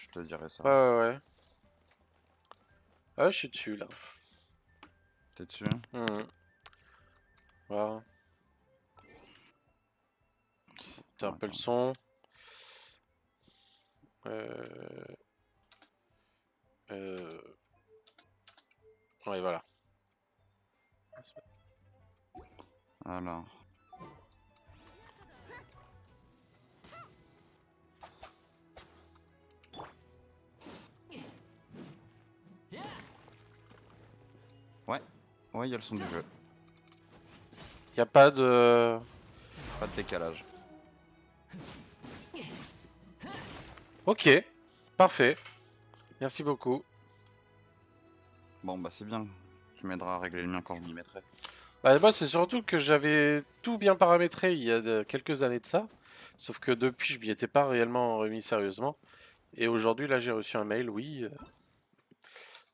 je te dirais ça. Ouais. Ah, je suis dessus là. T'es dessus? Voilà. T'as un Attends, peu le attends. son. Euh... Euh... Ouais, voilà. Alors. Ouais, ouais, il y a le son du jeu. Y a pas de... Pas de décalage. Ok, parfait. Merci beaucoup. Bon, bah c'est bien. Tu m'aideras à régler le mien quand je m'y mettrai. Bah, moi, c'est surtout que j'avais tout bien paramétré il y a quelques années de ça. Sauf que depuis, je m'y étais pas réellement remis sérieusement. Et aujourd'hui, là, j'ai reçu un mail, oui.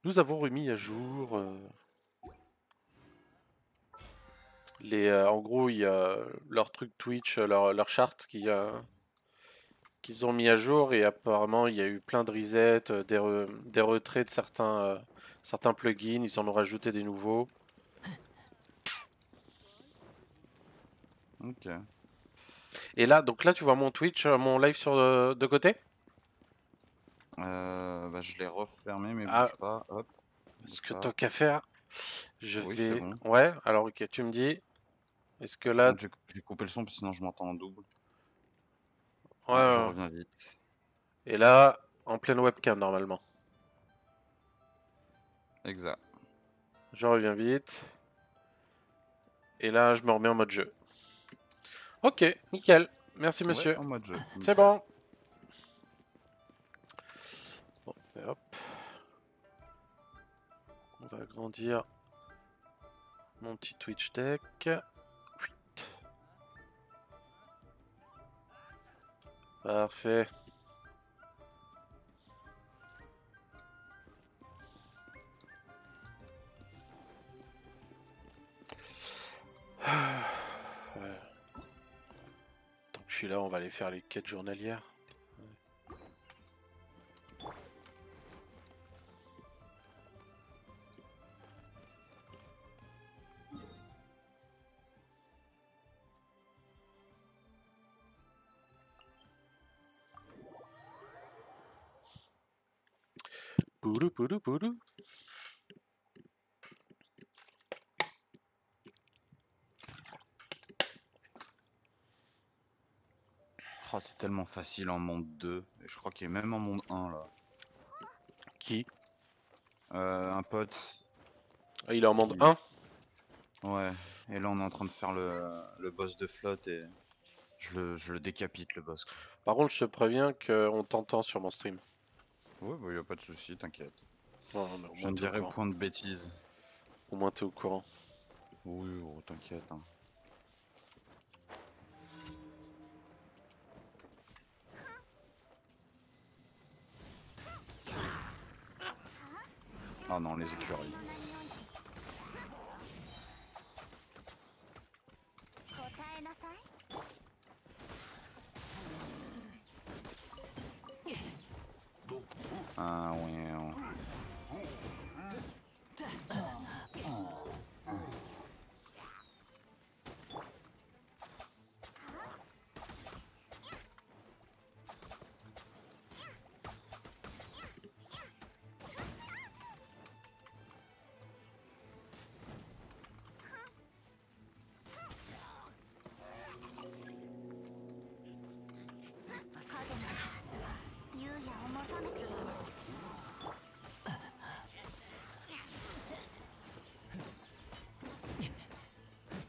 Nous avons remis à jour en gros, il y a leur truc Twitch, leur chart qu'ils ont mis à jour. Et apparemment, il y a eu plein de resets, des retraits de certains plugins. Ils en ont rajouté des nouveaux. Ok. Et là, donc là, tu vois mon Twitch, mon live sur de côté. Bah je l'ai refermé, mais Ah, bouge pas. Hop, ce bouge que pas. tant qu'à faire, je Oui, c'est vais. bon. Ouais, alors ok, tu me dis. Est-ce que Par là. contre, j'ai coupé le son, sinon je m'entends en double. Ouais, Ouais, je ouais. reviens vite. Et là, en pleine webcam normalement. Exact. Je reviens vite. Et là, je me remets en mode jeu. Ok, nickel. Merci, Ouais, monsieur. en mode jeu. C'est Nickel. bon. Bon, et hop. On va agrandir mon petit Twitch deck. Parfait. Ouais. Tant que je suis là, on va aller faire les quêtes journalières. Poulou, poulou, poulou. Oh, c'est tellement facile en monde 2. Et je crois qu'il est même en monde 1 là. Qui? Un pote Ah, il est en monde qui. 1. Ouais. Et là, on est en train de faire le boss de flotte et je le décapite le boss, quoi. Par contre, je te préviens qu'on t'entend sur mon stream. Ouais, bah y a pas de souci, t'inquiète. Non, mais au Je moins ne t'es au dirai courant. point de bêtises. Au moins t'es au courant. Oui, oh, t'inquiète. Hein. Ah non, les écuries. Ah ouais.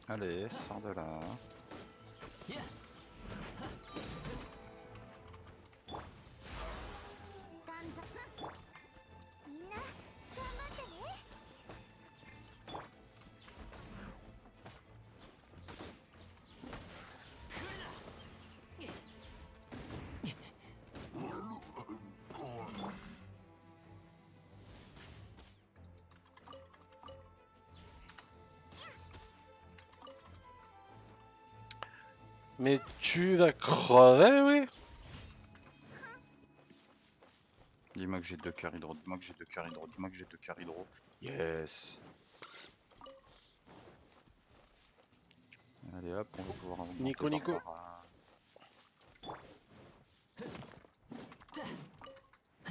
Allez, sors de là. Mais tu vas crever, oui. Dis-moi que j'ai 2 cœurs hydro, dis-moi que j'ai 2 cœurs hydro, dis-moi que j'ai 2 cœurs hydro. Yes. Allez hop, on va pouvoir augmenter Nico, Nico. Barbara.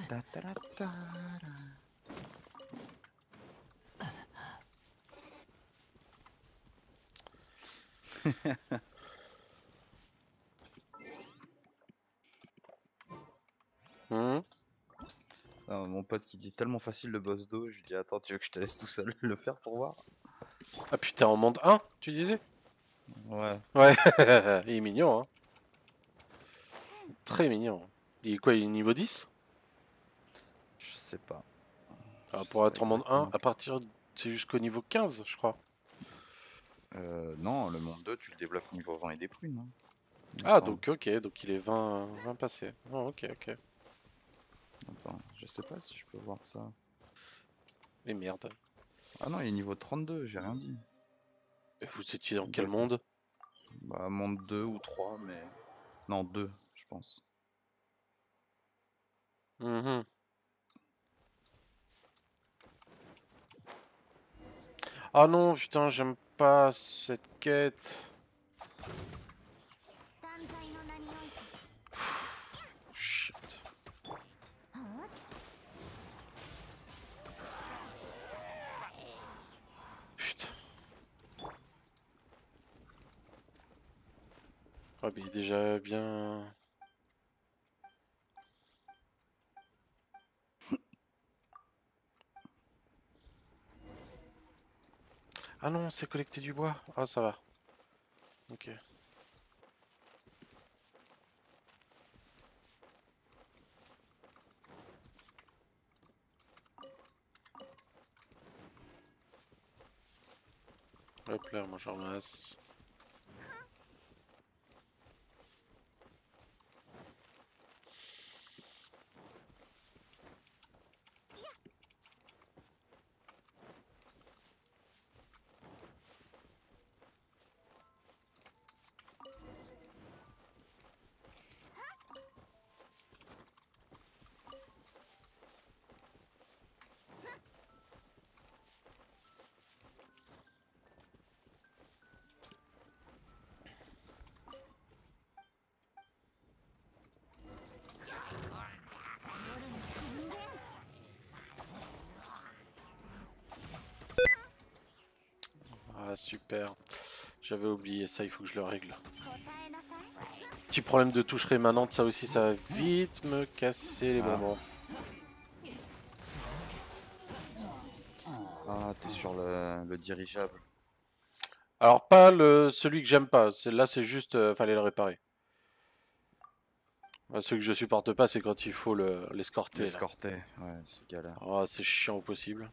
Ta ta ta ta ta. Ah, mon pote qui dit tellement facile le boss d'eau, je lui dis attends, tu veux que je te laisse tout seul le faire pour voir? Ah putain, en monde 1, tu disais? Ouais, Ouais, il est mignon, hein. Très mignon. Il est quoi, il est niveau 10? je sais pas. Ah, Je sais pour pas être en monde 1, exactement. à partir... C'est jusqu'au niveau 15, je crois. Non, le monde 2, tu le débloques niveau 20 et des prunes, hein, il me Ah, semble. donc ok, donc il est 20, 20 passé. Oh, ok, ok. Attends, je sais pas si je peux voir ça. Et merde. Ah non, il est niveau 32, j'ai rien dit. Et vous étiez dans Il quel doit- monde? Bah, monde 2 ou 3, mais... Non, 2, je pense. Mhm. Ah non, putain, j'aime pas cette quête. Shit. Putain. Ah, mais il est déjà bien... Ah non, c'est collecter du bois. Ah, ça va. Ok. Hop là, moi j'en ramasse. Ah super. J'avais oublié ça, il faut que je le règle. Petit problème de touche rémanente, ça aussi, ça va vite me casser les Ah. bonbons. Ah, t'es sur le dirigeable. Alors pas celui que j'aime pas, là c'est juste, fallait le réparer. Celui que je supporte pas, c'est quand il faut l'escorter là. L'escorter, ouais, c'est galère. Oh, c'est chiant au possible.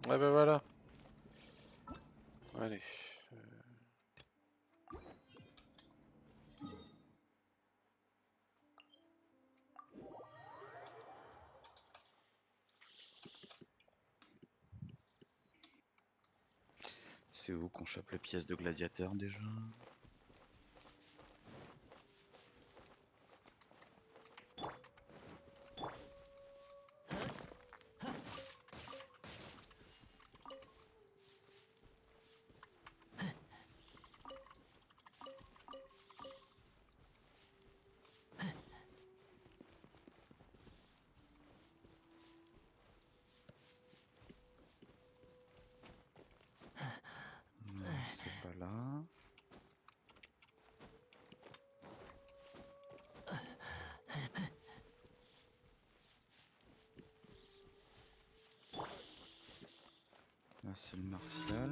Ouais ben voilà. Allez. C'est où qu'on chope les pièces de gladiateur déjà? Non, c'est pas là. Là, c'est le martial.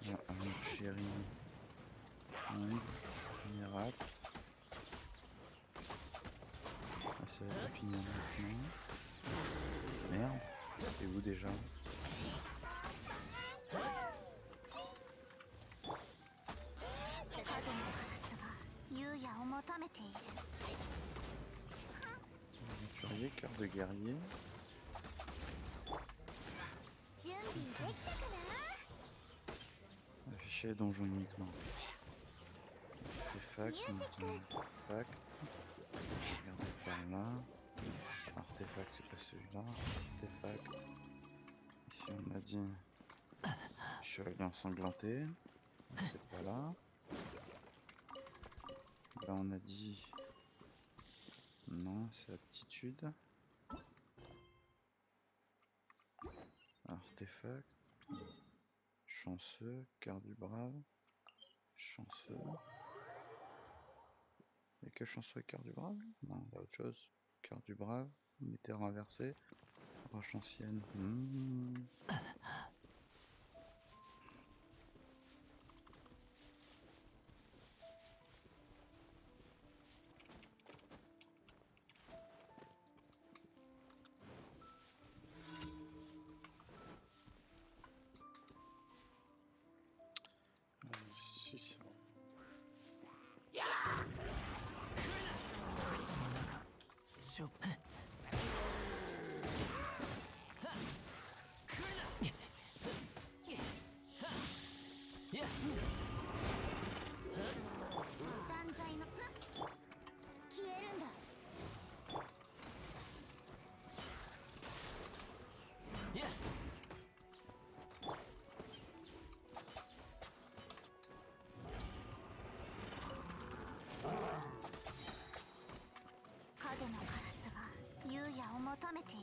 Là, amour chéri. Miracle. ça va pas finir maintenant. Merde, c'est où déjà? 影のガラスが優也を求めている。 Aventurier, cœur de guerrier. 準備できたかな？ Afficher donjon uniquement. Artefact, maintenant. Artefact. Regardez par là. Artefact, c'est pas celui-là. Artefact. Ici on a dit chevalier ensanglanté. C'est pas là. Là on a dit non, c'est aptitude. Artefact. Chanceux, cœur du brave. Chanceux. Il n'y a que chanceux et cœur du brave? Non, il y a autre chose. Cœur du brave, mettez renversé. Roche ancienne. Si, c'est bon. Danzai の消えるんだ。影のガラスが優也を求めている。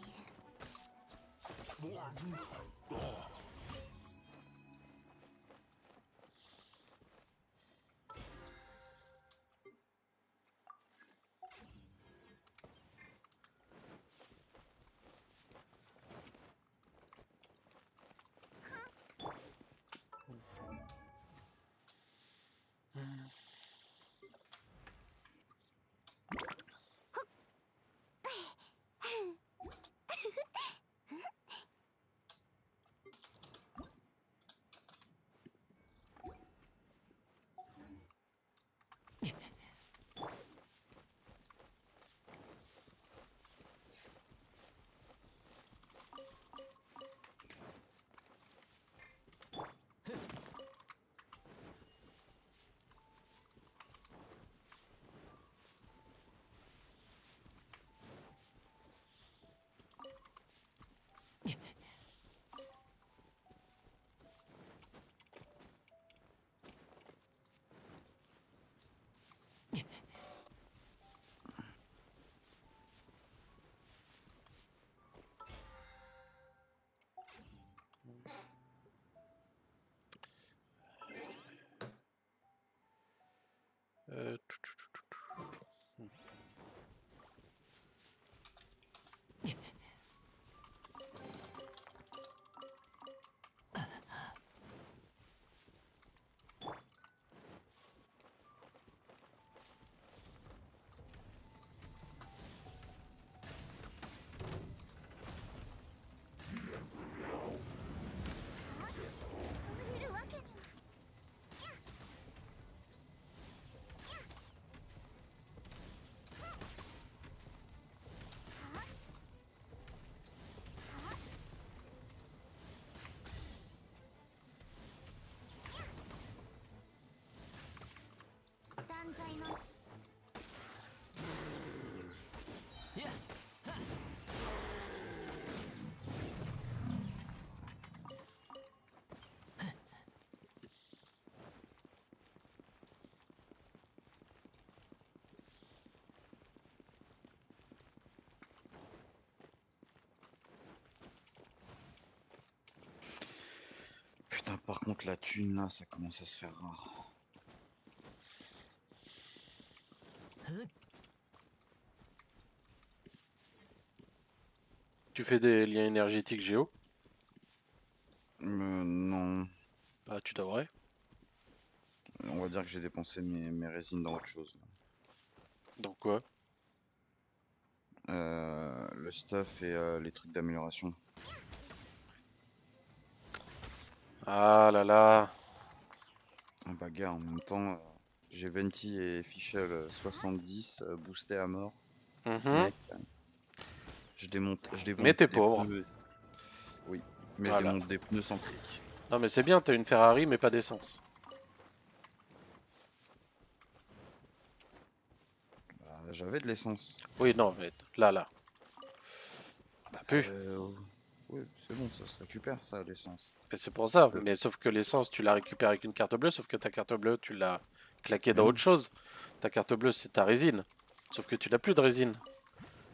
断罪の Putain, par contre, la thune là, ça commence à se faire rare. Tu fais des liens énergétiques géo? Non. Ah, tu devrais. On va dire que j'ai dépensé mes résines dans autre chose. Donc quoi? le stuff et les trucs d'amélioration. Ah là là. Ah bah gars, en même temps, j'ai Venti et Fischl 70 boostés à mort. Mhm. Mec, je Mais démonte t'es des pauvre. pneus. Oui, mais je Voilà. démonte des pneus sans clic. Non mais c'est bien, t'as une Ferrari mais pas d'essence. Bah, j'avais de l'essence. Oui, non, mais là. Pas plus. Oui, c'est bon, ça se récupère ça, l'essence. Mais c'est pour ça. Le- Mais sauf que l'essence, tu la récupères avec une carte bleue, sauf que ta carte bleue, tu l'as claquée Mais dans non. autre chose. Ta carte bleue, c'est ta résine. Sauf que tu n'as plus de résine.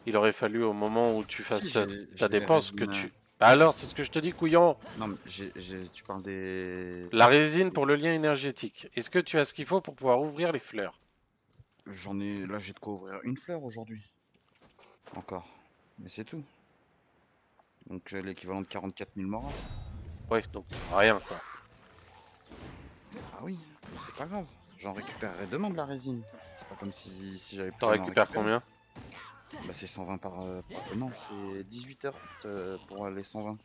Il aurait fallu au moment où tu Si, fasses ta j'ai les dépense que résines. tu... Bah alors, c'est ce que je te dis, couillon. Non, mais tu parles des. La résine pour le lien énergétique. Est-ce que tu as ce qu'il faut pour pouvoir ouvrir les fleurs? J'en ai. Là, j'ai de quoi ouvrir une fleur aujourd'hui. Encore. Mais c'est tout. Donc, l'équivalent de 44 000 moras. Ouais, donc rien quoi. Ah oui, mais c'est pas grave. J'en récupérerai demain de la résine. C'est pas comme si j'avais T'en plus à en récupères récupérer. combien? Bah, c'est 120 non, c'est 18 heures pour les 120.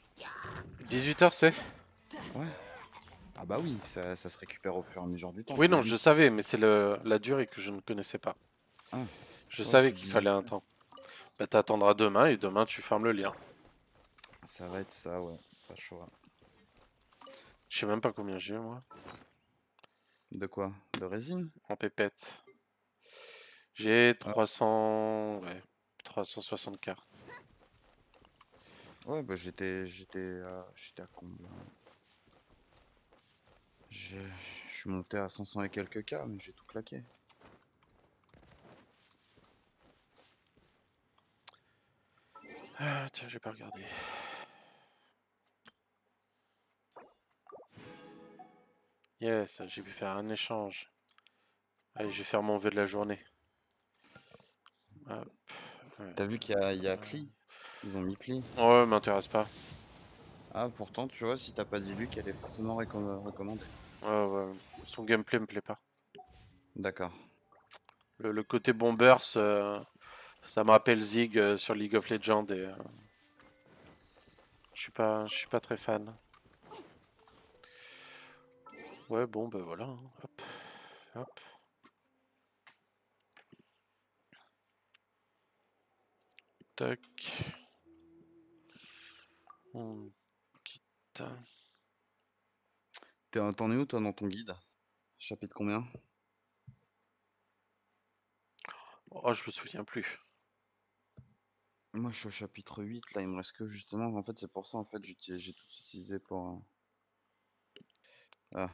18 heures, c'est? Ouais. Ah bah oui, ça se récupère au fur et à mesure du temps, Oui, tu m'as non, dit. je savais, mais c'est la durée que je ne connaissais pas. Ah, Je ouais, savais c'est qu'il 18 fallait un heures. temps. Bah t'attendras demain et demain tu fermes le lien. Ça va être ça, ouais. Pas le choix. Je sais même pas combien j'ai moi. De quoi? De résine? En pépette. J'ai Ah, 300... Ouais, 360K. ouais, bah j'étais à combien? Je je suis monté à 500 et quelques K, mais j'ai tout claqué. Ah, tiens, j'ai pas regardé. Yes, j'ai pu faire un échange. Allez, je vais faire mon vœu de la journée. Hop, ouais. T'as vu qu'il y a Cli? Ils ont mis Cli. Ouais, m'intéresse pas. Ah, pourtant, tu vois, si t'as pas dit Luc, elle est fortement recommandée. Ouais, ouais. Son gameplay me plaît pas. D'accord. Le côté bombers, ça me rappelle Zig sur League of Legends et je suis pas très fan. Ouais, bon, bah voilà, hein. Hop, hop. Tac. On quitte. T'en es où, toi, dans ton guide? Chapitre combien? Oh, je me souviens plus. Moi, je suis au chapitre 8, là, il me reste que justement. En fait, c'est pour ça, en fait, j'ai tout utilisé pour. Ah,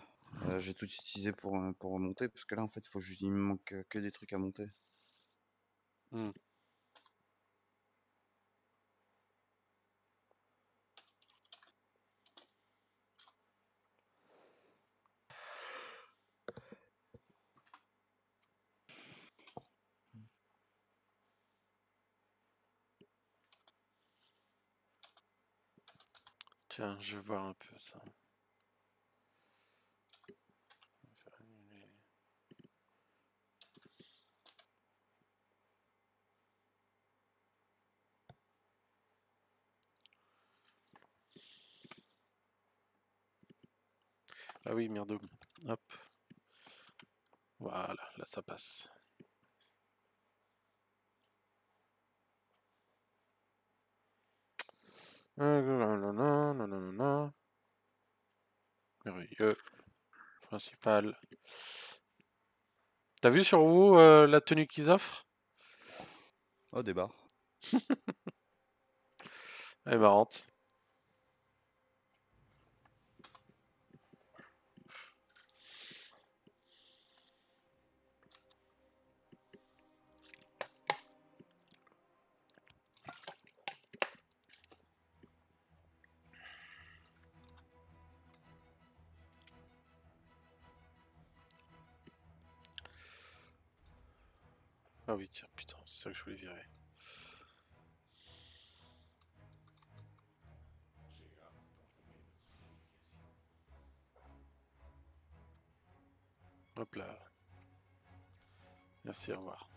j'ai tout utilisé pour remonter, parce que là, en fait, il me manque que des trucs à monter. Hmm. Tiens, je vais voir un peu ça. On va faire annuler. Ah oui, merde. Hop. Voilà, là ça passe. Nanana. Merveilleux. Principal. T'as vu sur vous la tenue qu'ils offrent? Oh, des barres. Elle est marrante. Ah oui, tiens, putain, c'est ça que je voulais virer. Hop là. Merci, au revoir.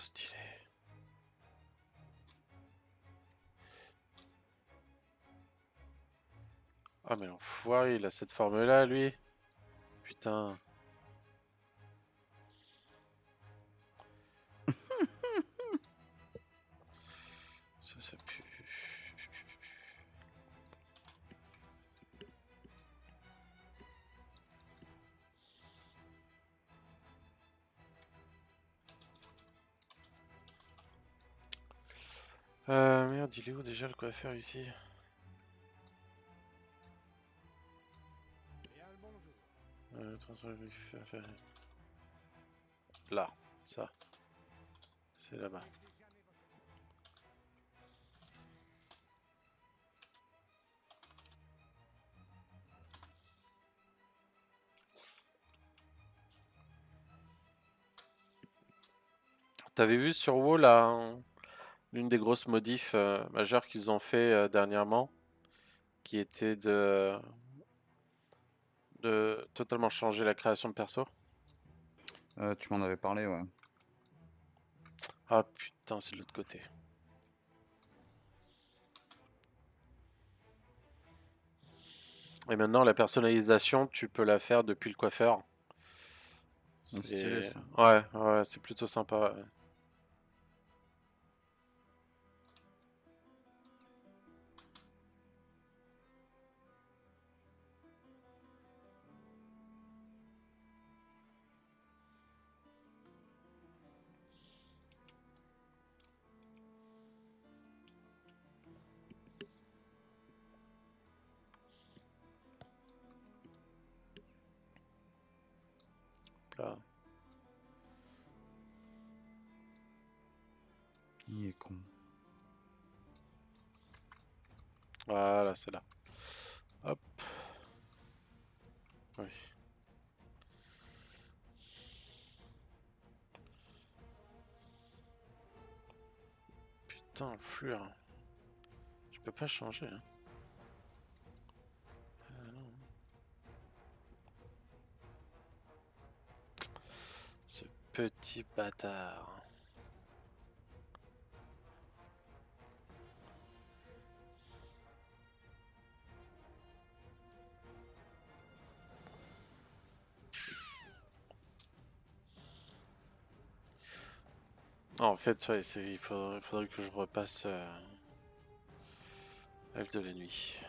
stylé. Ah mais l'enfoiré, il a cette forme-là, lui. Putain. Ça pue. Merde, il est où déjà le coiffeur ici? Là, ça. C'est là-bas. T'avais vu sur WoW là, l'une des grosses modifs majeures qu'ils ont fait dernièrement, qui était de totalement changer la création de perso? Tu m'en avais parlé, ouais. Ah putain, c'est de l'autre côté. Et maintenant, la personnalisation, tu peux la faire depuis le coiffeur. C'est stylé, ça. Ouais, ouais, c'est plutôt sympa. Ouais. Là. Il est con. Voilà, c'est là. Hop. Oui. Putain, flux. Je peux pas changer. Hein. Non. Ce petit bâtard. En fait, ouais, il faudrait que je repasse Elfe de la nuit.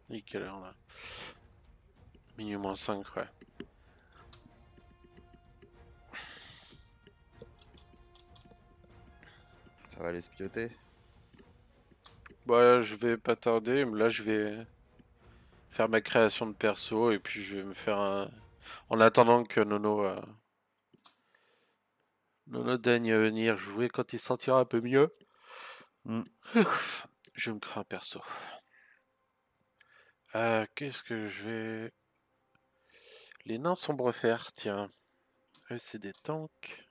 Et quelle heure là? Minuit moins 5, ouais. Ça va aller se pioter. Bah, je vais pas tarder. Là, je vais faire ma création de perso et puis je vais me faire un. En attendant que Nono daigne venir jouer quand il se sentira un peu mieux. Hmm. Je vais me créer un perso. Qu'est-ce que je vais. Les nains sombrefer, tiens. Eux, c'est des tanks.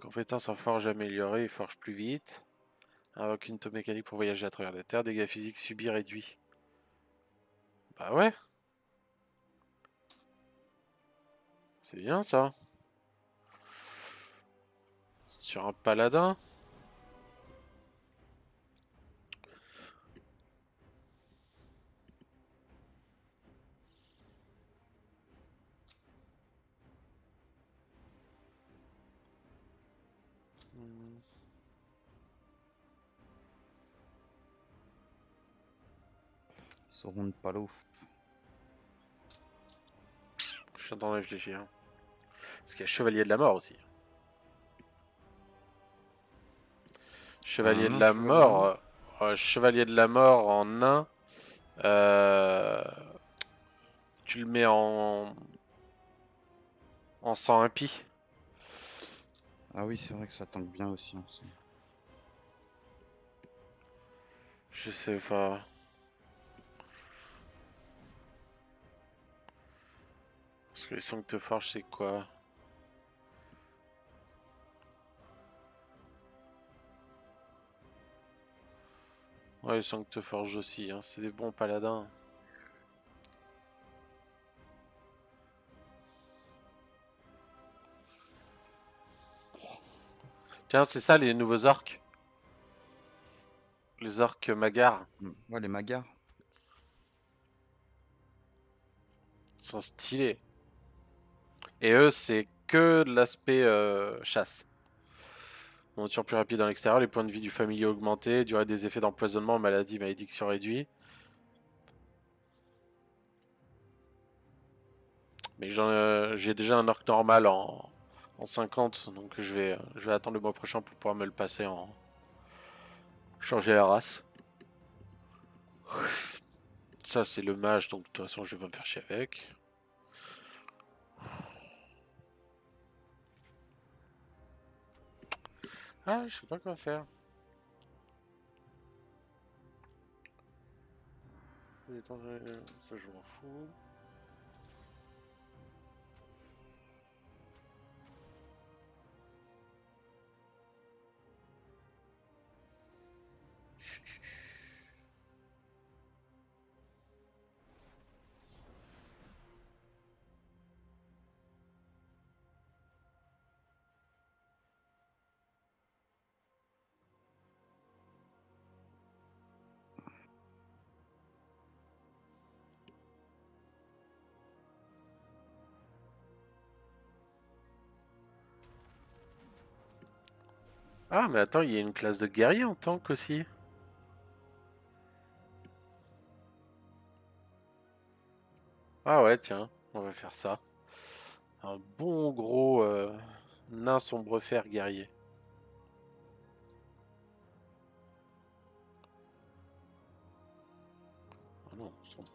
Compétences en forge améliorée, ils forgent plus vite. Invoque une taux mécanique pour voyager à travers la terre. Dégâts physiques subis réduits. Bah ouais. C'est bien ça. Sur un paladin. Sauron de Palouf. Je suis en train de réfléchir. Parce qu'il y a Chevalier de la Mort aussi. Chevalier de la Mort. Chevalier de la Mort en nain. Tu le mets en sang impie. Ah oui, c'est vrai que ça tank bien aussi ensemble. Je sais pas. Parce que les Sancteforge, c'est quoi? Ouais, les Sancteforge aussi, hein. C'est des bons paladins. Tiens, c'est ça les nouveaux orques. Les orques magars. Ouais, les Magars. Ils sont stylés. Et eux, c'est que de l'aspect chasse. Monture plus rapide dans l'extérieur, les points de vie du familier augmentés, durée des effets d'empoisonnement, maladie, malédiction réduit. Mais j'ai déjà un orc normal en 50, donc je vais attendre le mois prochain pour pouvoir me le passer en... changer la race. Ça, c'est le mage, donc de toute façon, je vais me faire chier avec. Ah, je sais pas quoi faire. Ça, je m'en fous. Ah, mais attends, il y a une classe de guerrier en tank aussi. Ah ouais, tiens, on va faire ça. Un bon gros nain sombre-fer guerrier. Ah non, sombre.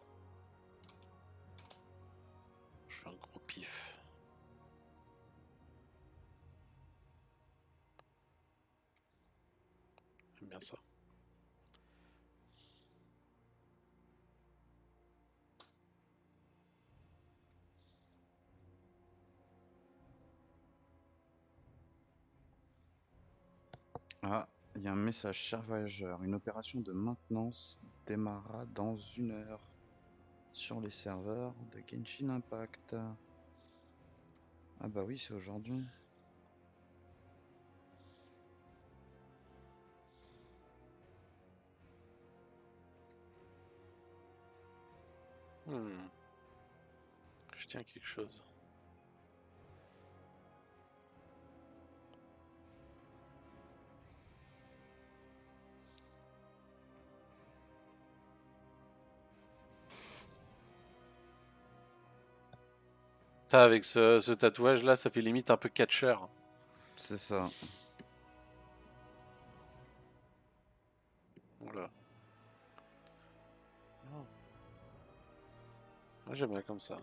Je fais un gros pif. J'aime bien ça. Ah, il y a un message, cher voyageur. Une opération de maintenance démarrera dans 1 heure sur les serveurs de Genshin Impact. Ah bah oui, c'est aujourd'hui. Je tiens quelque chose. Ça, avec ce tatouage là, ça fait limite un peu catcher. C'est ça. Voilà. Oh. Moi j'aime bien comme ça.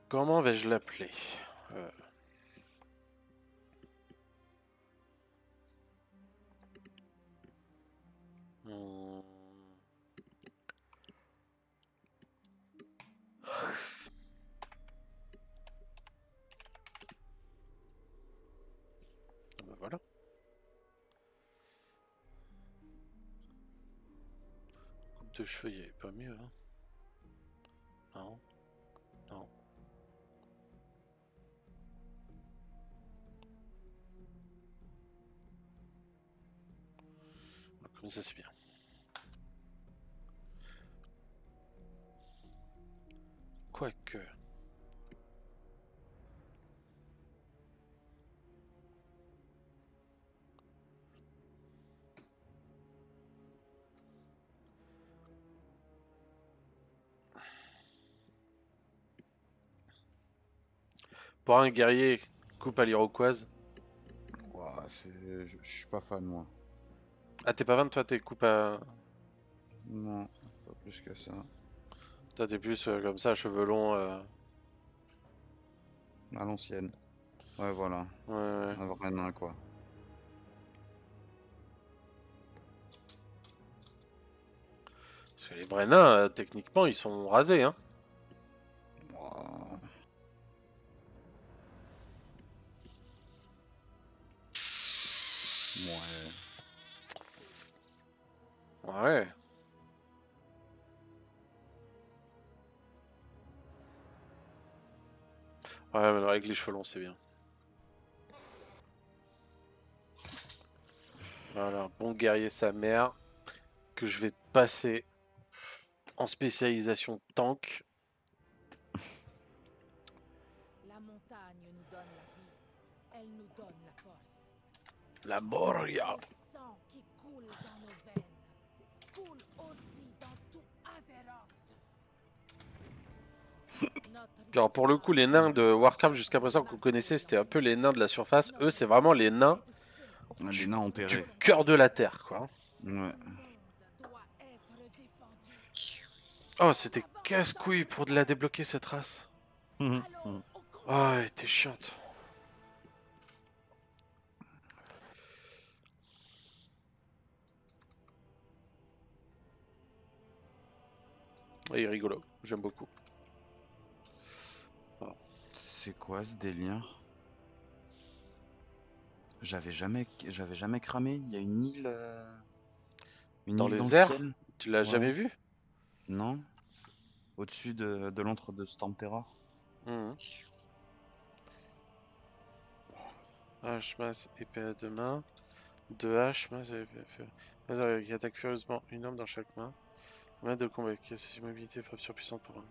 Comment vais-je l'appeler? Hmm. Ah bah voilà. Coupe de cheveux, il n'y avait pas mieux, hein? Non. Non. Comme ça, c'est bien. Quoique. Pour un guerrier, coupe à l'iroquoise. Ouah, je suis pas fan, moi. Ah, t'es pas fan, toi, t'es coupe à. Non, plus que ça. Toi, t'es plus comme ça, cheveux longs. À l'ancienne. Ouais, voilà. Ouais, ouais. Un vrai nain, quoi. Parce que les vrais nains, techniquement, ils sont rasés, hein. Ouah. Ouais. Ouais. Ouais, mais avec les cheveux longs, c'est bien. Voilà, un bon guerrier sa mère. Que je vais passer en spécialisation tank. La montagne nous donne la vie. Elle nous donne la force. La Moria. Le sang qui coule dans nos veines coule aussi dans tout Azeroth. Puis alors pour le coup, les nains de Warcraft jusqu'à présent qu'on connaissait, c'était un peu les nains de la surface. Eux, c'est vraiment les nains Les nains du enterrés. cœur de la terre, quoi. Ouais. Oh, c'était casse-couille pour de la débloquer cette race. Oh, elle était chiante. Il est rigolo, j'aime beaucoup. Oh. C'est quoi ce délire? J'avais jamais cramé. Il y a une île. Une Dans île dans les le airs, ciel. tu l'as Ouais. jamais vu? Non. Au-dessus de l'antre de Stormterror. Mhm. Hache, masse, épée à deux mains. Deux haches, masse, épée. Qui attaque furieusement une arme dans chaque main. Main de combat qui a cette immobilité, frappe surpuissante pour vaincre.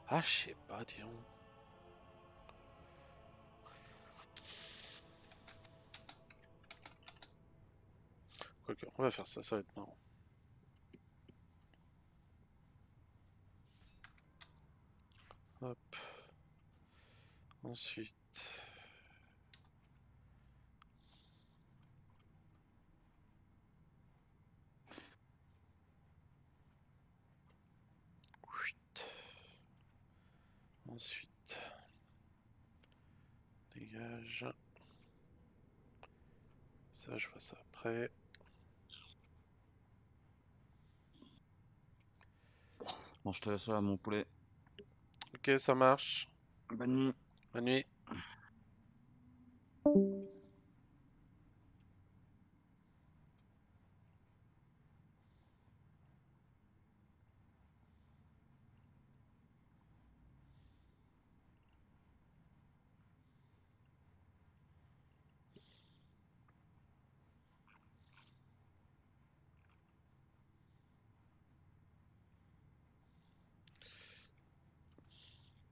Ah, je sais pas, dis donc. Quoique, on va faire ça, ça va être marrant. Hop. Ensuite. Chut. Ensuite. Dégage. Ça, je vois ça après. Bon, je te laisse là, mon poulet. Ok, ça marche. Bonne nuit. Bonne nuit.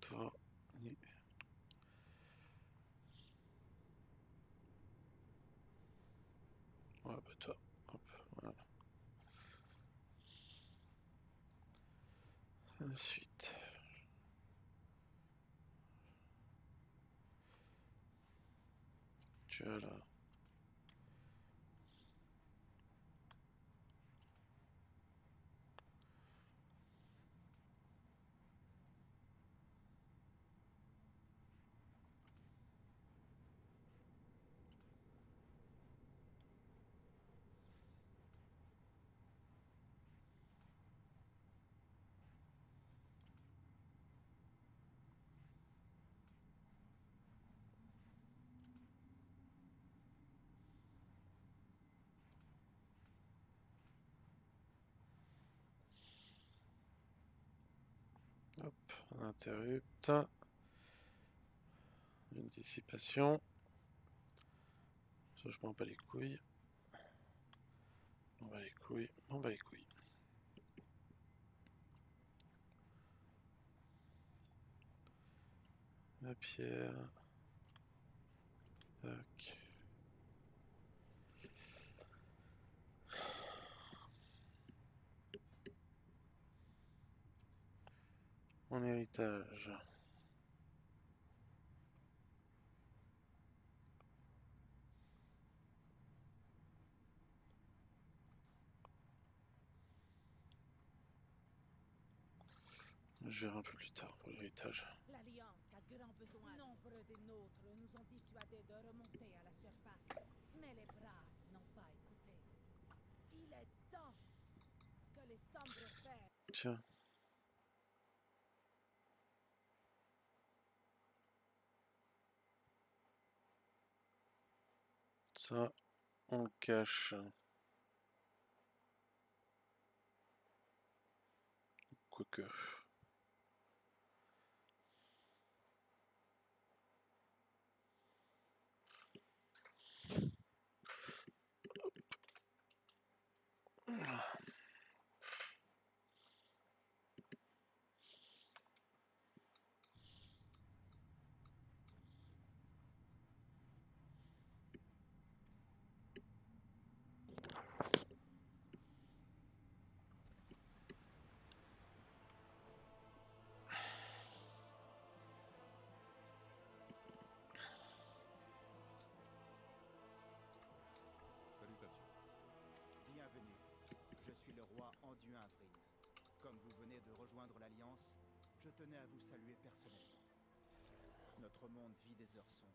Toi. Ouais, bah toi. Hop, voilà. Ensuite. Tu as là. Hop, un interrupt. Une dissipation. Ça, je m'en bats les couilles. M'en bats les couilles. M'en bats les couilles. La pierre. Tac. Mon héritage. Je verrai un peu plus tard pour l'héritage. L'Alliance a grand besoin. Nombre des nôtres nous ont dissuadés de remonter à la surface. Mais les braves n'ont pas écouté. Il est temps que les sombres fers... Tiens. Ça, on le cache. Quoique. Salutations. Bienvenue. Je suis le roi Anduin Vryn. Comme vous venez de rejoindre l'Alliance, je tenais à vous saluer personnellement. Notre monde vit des heures sombres.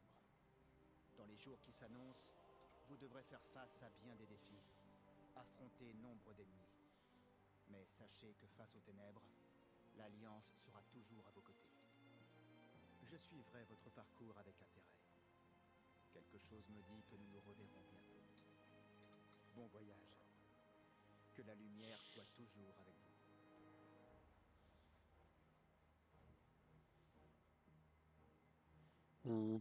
Dans les jours qui s'annoncent, vous devrez faire face à bien des défis, affronter nombre d'ennemis. Mais sachez que face aux ténèbres, l'Alliance sera toujours à vos côtés. Je suivrai votre parcours avec intérêt. Quelque chose me dit que nous nous reverrons bientôt. Bon voyage. Que la lumière soit toujours avec vous. Hmm.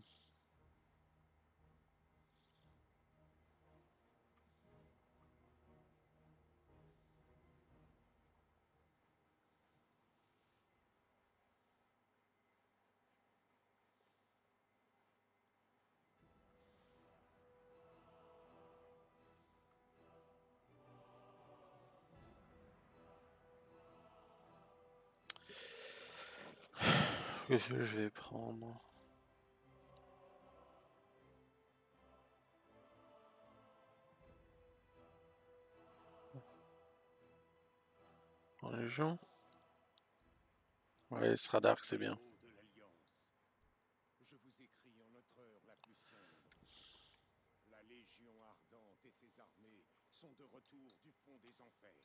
Qu'est-ce que je vais prendre? En légion? Ouais, ce radar, c'est bien. De l'Alliance. Je vous écris en notre heure la plus sombre. La Légion ardente et ses armées sont de retour du fond des enfers.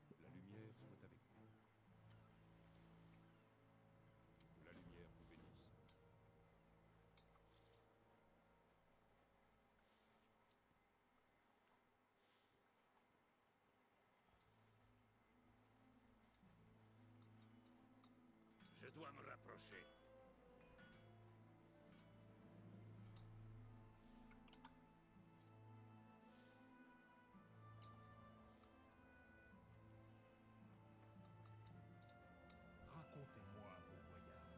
La lumière soit avec vous. Que la lumière vous bénisse. Je dois me rapprocher. Racontez-moi vos voyages.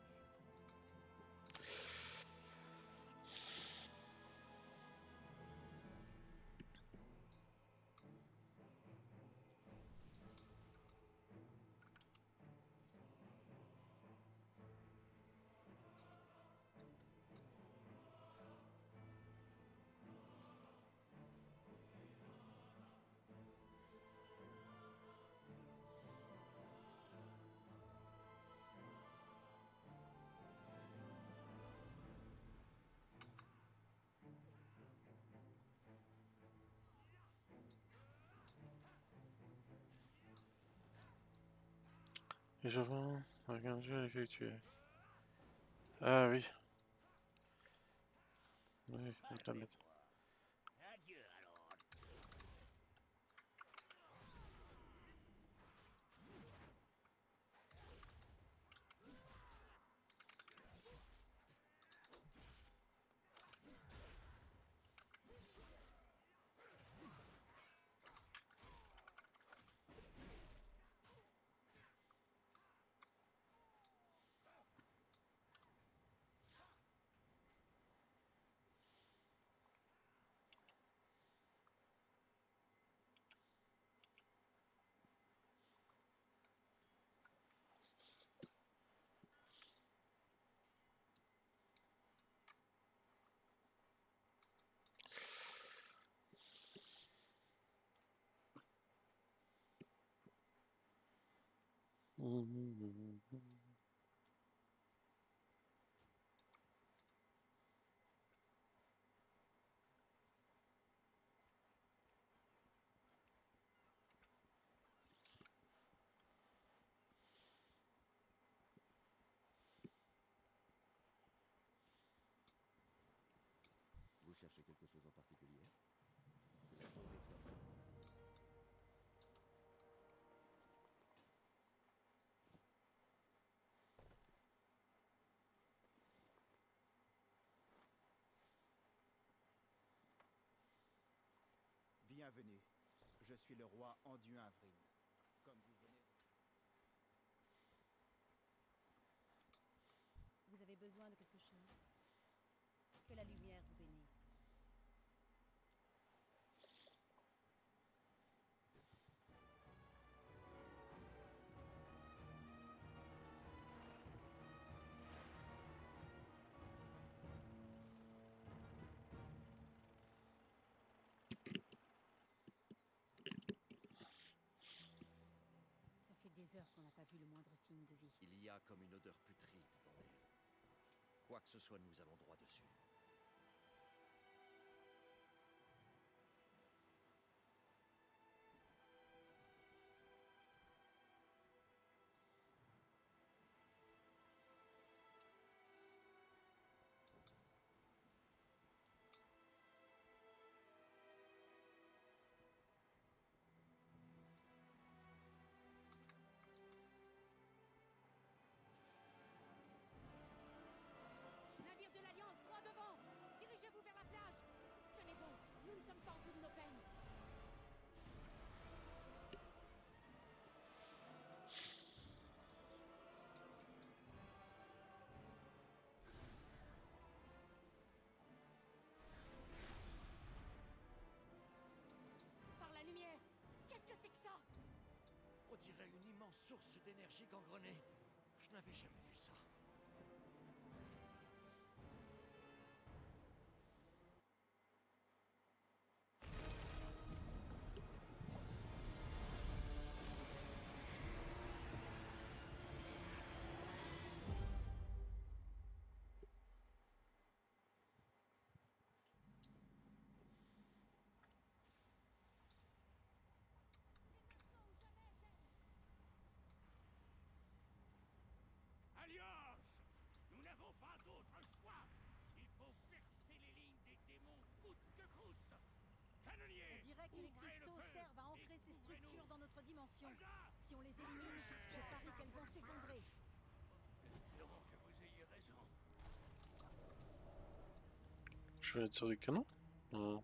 Et je vois un jeu effectué. Ah oui. Oui, on peut la mettre. Vous cherchez quelque chose en particulier? La zone est stoppée. Bienvenue. Je suis le roi Anduin Vryn. Comme vous venez de... Vous avez besoin de quelque chose? Que la lumière vous bénisse. Ça fait des heures qu'on n'a pas vu le moindre signe de vie. Il y a comme une odeur putride dans l'air. Quoi que ce soit, nous allons droit dessus. Navire de l'Alliance, droit devant! Dirigez-vous vers la plage! Tenez bon, nous ne sommes pas au bout de nos peines. Par la lumière! Qu'est-ce que c'est que ça? On dirait une immense source d'énergie gangrenée. Je n'avais jamais vu ça. Alliance! Nous n'avons pas d'autre choix! Il faut percer les lignes des démons coûte que coûte! Canonnier! On dirait que les ouvrez le cristaux feu servent à ancrer et ces couvrez-nous. structures dans notre dimension. Soldats! Si on les élimine, je parie qu'elles vont s'effondrer. Espérons que vous ayez raison. Je vais être sur du canon? Non.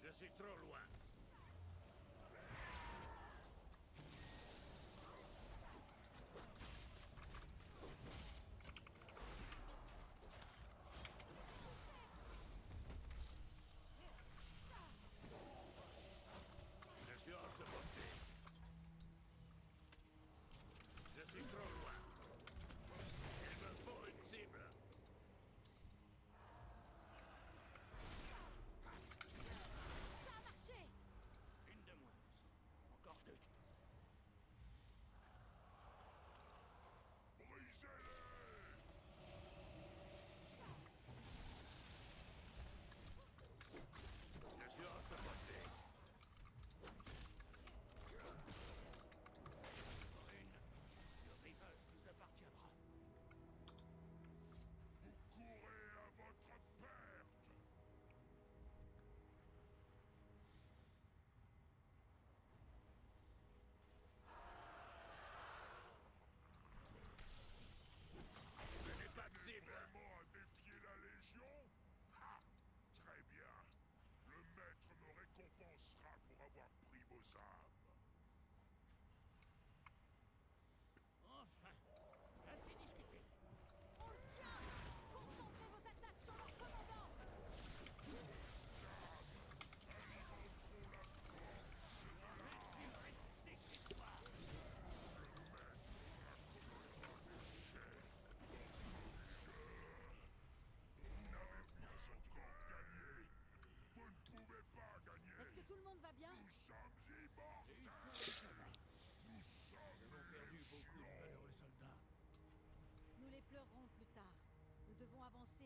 Je suis trop loin. Je suis hors de portée. Je suis trop loin. Il me faut une cible. Ça a marché!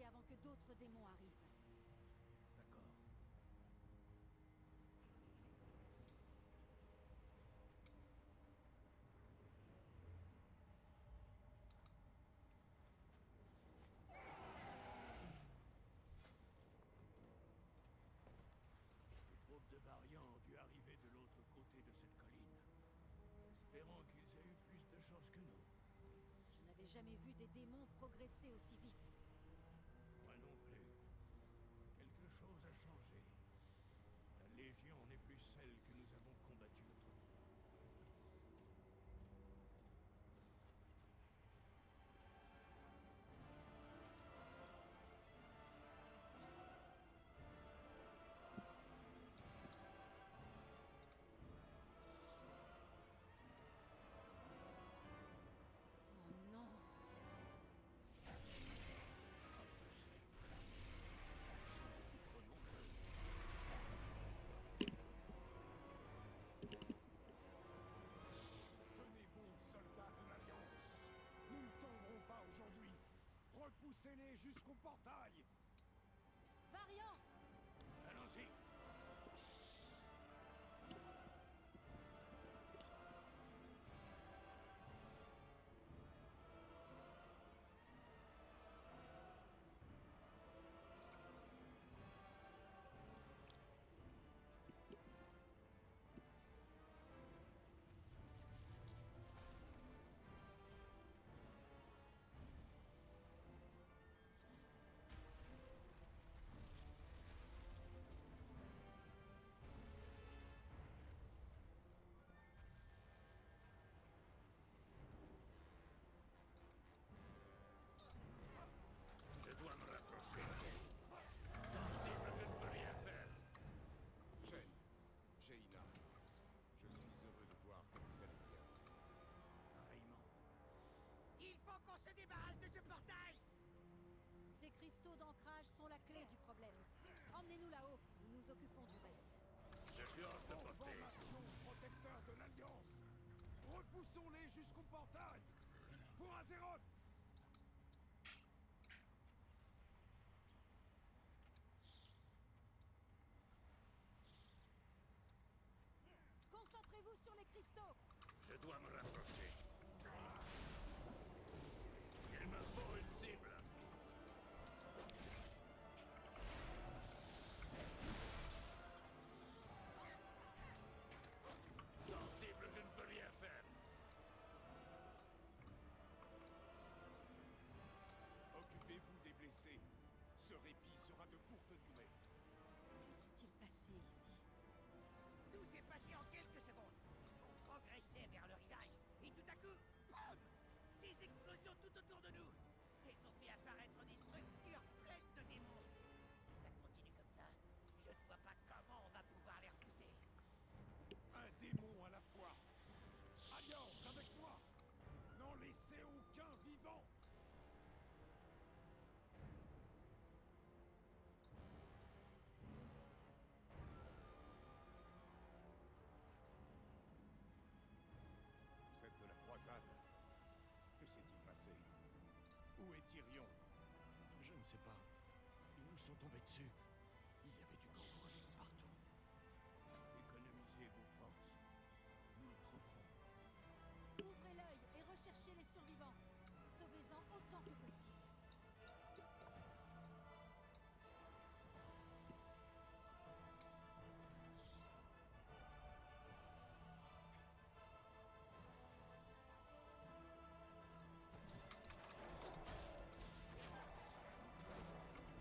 passer avant que d'autres démons arrivent. D'accord. Les troupes de variants ont dû arriver de l'autre côté de cette colline. Espérons qu'ils aient eu plus de chance que nous. Je n'avais jamais vu des démons progresser aussi vite. Moi non plus. Quelque chose a changé. La Légion n'est plus celle que nous avons combattue autrefois. Oh non! Trop nombreux. Tenez bon, soldats de l'Alliance. Nous ne tomberons pas aujourd'hui. Repoussez-les jusqu'au portail. Variant! Allons-y. Je dois me rapprocher. Sensible, je ne peux rien faire. Shen, Jaina, je suis heureux de voir que vous allez bien. Pareillement. Il faut qu'on se débarrasse de ce portail. Ces cristaux d'ancrage sont la clé du problème. Emmenez-nous là-haut, nous nous occupons du reste. Je suis hors de portée. Formation protecteur de l'Alliance. Repoussons-les jusqu'au portail. Pour Azeroth. Concentrez-vous sur les cristaux! Je dois me rapprocher. Il me faut une cible. Sensible, je ne peux rien faire. Occupez-vous des blessés. Ce répit sera de courte durée. Que s'est-il passé ici? Tout s'est passé en quelques secondes. On progressait vers le rivage, et tout à coup, BAM! Des explosions tout autour de nous. Elles ont fait apparaître des structures pleines de démons. Si ça continue comme ça, je ne vois pas comment on va pouvoir les repousser. Un démon à la fois. Alliance avec moi. N'en laissez aucun vivant. Vous êtes de la croisade. Que s'est-il passé? Où est Tyrion? Je ne sais pas. Ils nous sont tombés dessus. Il y avait du gangrène partout. Économisez vos forces. Nous le trouverons. Ouvrez l'œil et recherchez les survivants. Sauvez-en autant que possible.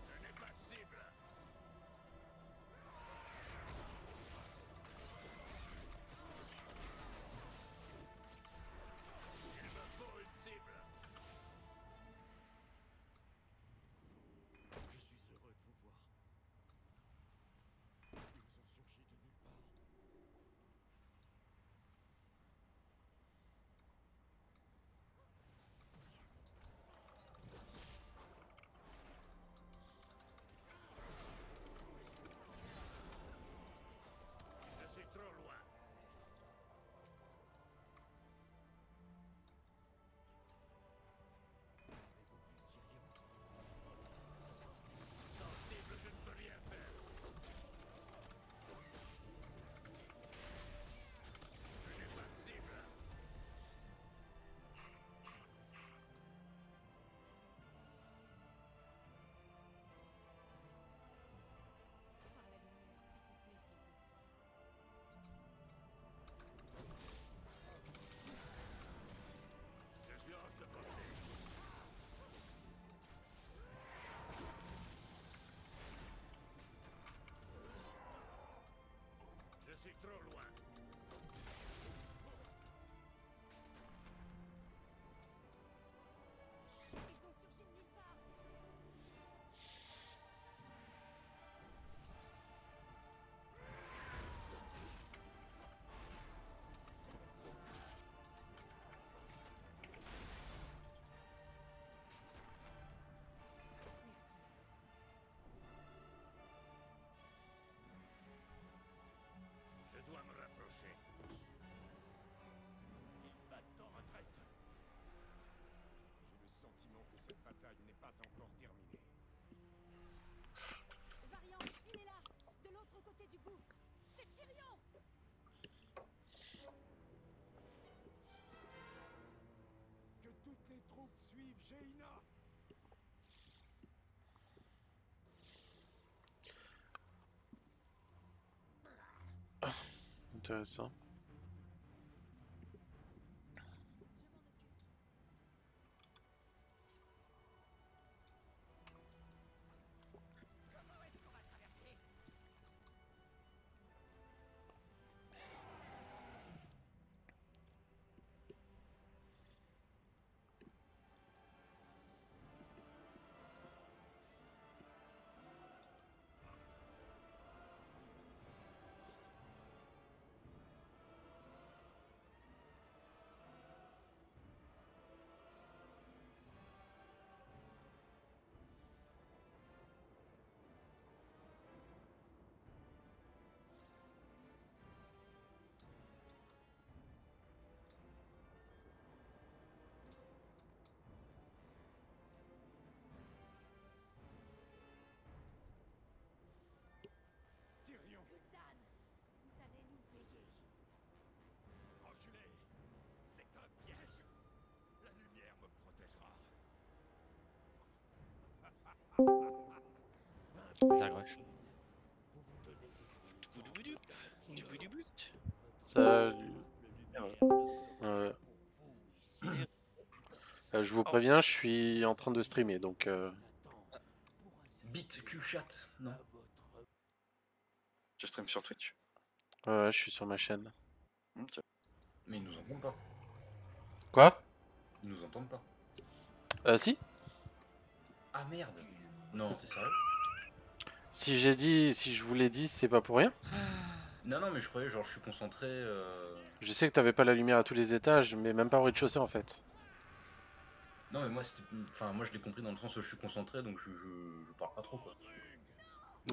Ce n'est pas cible. Il me faut une cible. cette bataille n'est pas encore terminée. Variant, il est là, de l'autre côté du bout. C'est Tyrion. Que toutes les troupes suivent Jaina. Intéressant. Comment est-ce qu'on va traverser? Tyrion, Gul'dan, vous allez nous payer. enculé. C'est un piège. La lumière me protégera. Ça accroche. Salut. Je vous préviens, je suis en train de streamer, donc... Bit Q chat, non. Tu stream sur Twitch? je suis sur ma chaîne. Ok. Mais ils nous entendent pas. Quoi? Ils nous entendent pas. Si. Ah merde. Non, t'es sérieux? Si je vous l'ai dit, c'est pas pour rien. Non, non, mais je croyais, genre, je suis concentré. Je sais que t'avais pas la lumière à tous les étages, mais même pas au rez-de-chaussée en fait. Non, mais moi, c'était. Enfin, moi, je l'ai compris dans le sens où je suis concentré, donc je parle pas trop, quoi.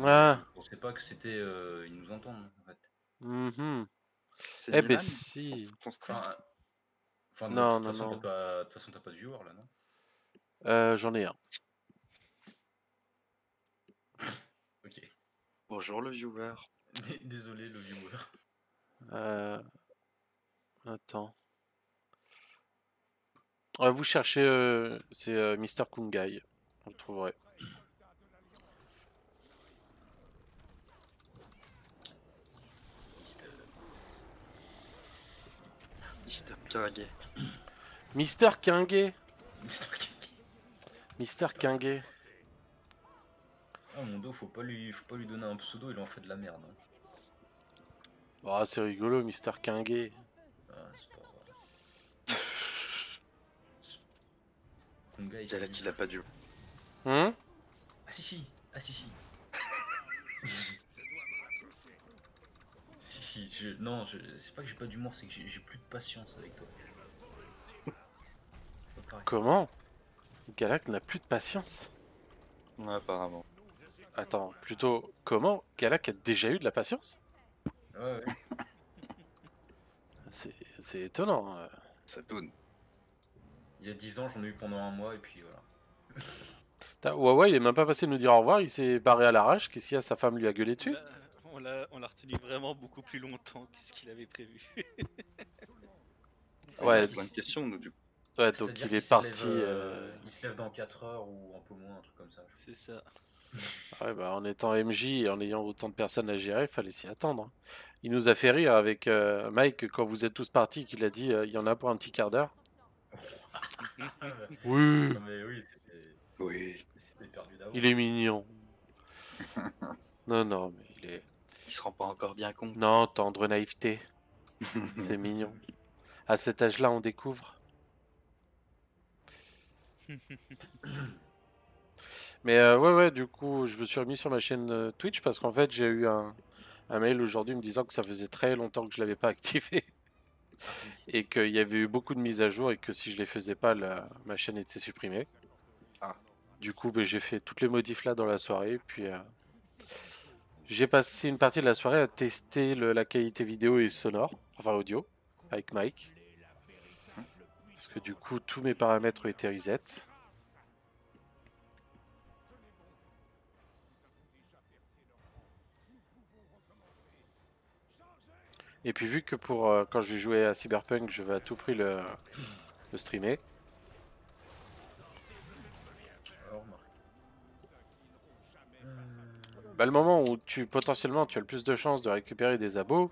Ah. Je pensais pas que c'était. Ils nous entendent, en fait. C'est Eh ben Milan, si. ton stream? Enfin, Non, de non, toute façon, non. de toute façon, t'as pas de viewer, là, non? J'en ai un. Ok. Bonjour le viewer. Désolé, le viewer. Attends. Vous cherchez, c'est Mr. Kungai. Vous le trouverez. Mr. Kage. Mister Kinguet. Mister Kinguet. Ah, mon dos, faut pas lui donner un pseudo, il en fait de la merde. Hein. Oh, c'est rigolo, Mister Kinguet. Ah, c'est pas vrai. Kungai, Il a pas dû. Ah si si. Ah si si. si si, non, c'est pas que j'ai pas d'humour, c'est que j'ai plus de patience avec toi. Comment? Galak n'a plus de patience. Ouais, apparemment. Attends, plutôt, comment Galak a déjà eu de la patience? Ouais. C'est étonnant. Ça tourne. Il y a 10 ans, j'en ai eu pendant un mois et puis voilà. Wawa, il est même pas passé nous dire au revoir, il s'est barré à l'arrache. Qu'est-ce qu'il y a? Sa femme lui a gueulé dessus? On l'a retenu vraiment beaucoup plus longtemps que ce qu'il avait prévu. Ouais. Il a plein de questions, nous, du coup. Ouais, donc il est parti. Il se lève dans 4 heures ou un peu moins, un truc comme ça. C'est ça. Ouais, bah, en étant MJ et en ayant autant de personnes à gérer, il fallait s'y attendre. Il nous a fait rire avec Mike quand vous êtes tous partis, qu'il a dit il y en a pour un petit quart d'heure. Oui. Non, mais oui, c'était perdu d'avance. Il est mignon. Non, mais il est. Il se rend pas encore bien compte. Non, tendre naïveté. C'est mignon. À cet âge-là, on découvre. Mais ouais, du coup, je me suis remis sur ma chaîne Twitch parce qu'en fait, j'ai eu un mail aujourd'hui me disant que ça faisait très longtemps que je l'avais pas activé. Et qu'il y avait eu beaucoup de mises à jour et que si je les faisais pas, ma chaîne était supprimée. Du coup, j'ai fait toutes les modifs là dans la soirée. Puis j'ai passé une partie de la soirée à tester la qualité vidéo et sonore, enfin audio, avec Mike. Parce que du coup, tous mes paramètres ont été reset. Et puis vu que pour quand je vais jouer à Cyberpunk, je vais à tout prix le streamer. Alors, remarque. Bah, le moment où potentiellement tu as le plus de chances de récupérer des abos,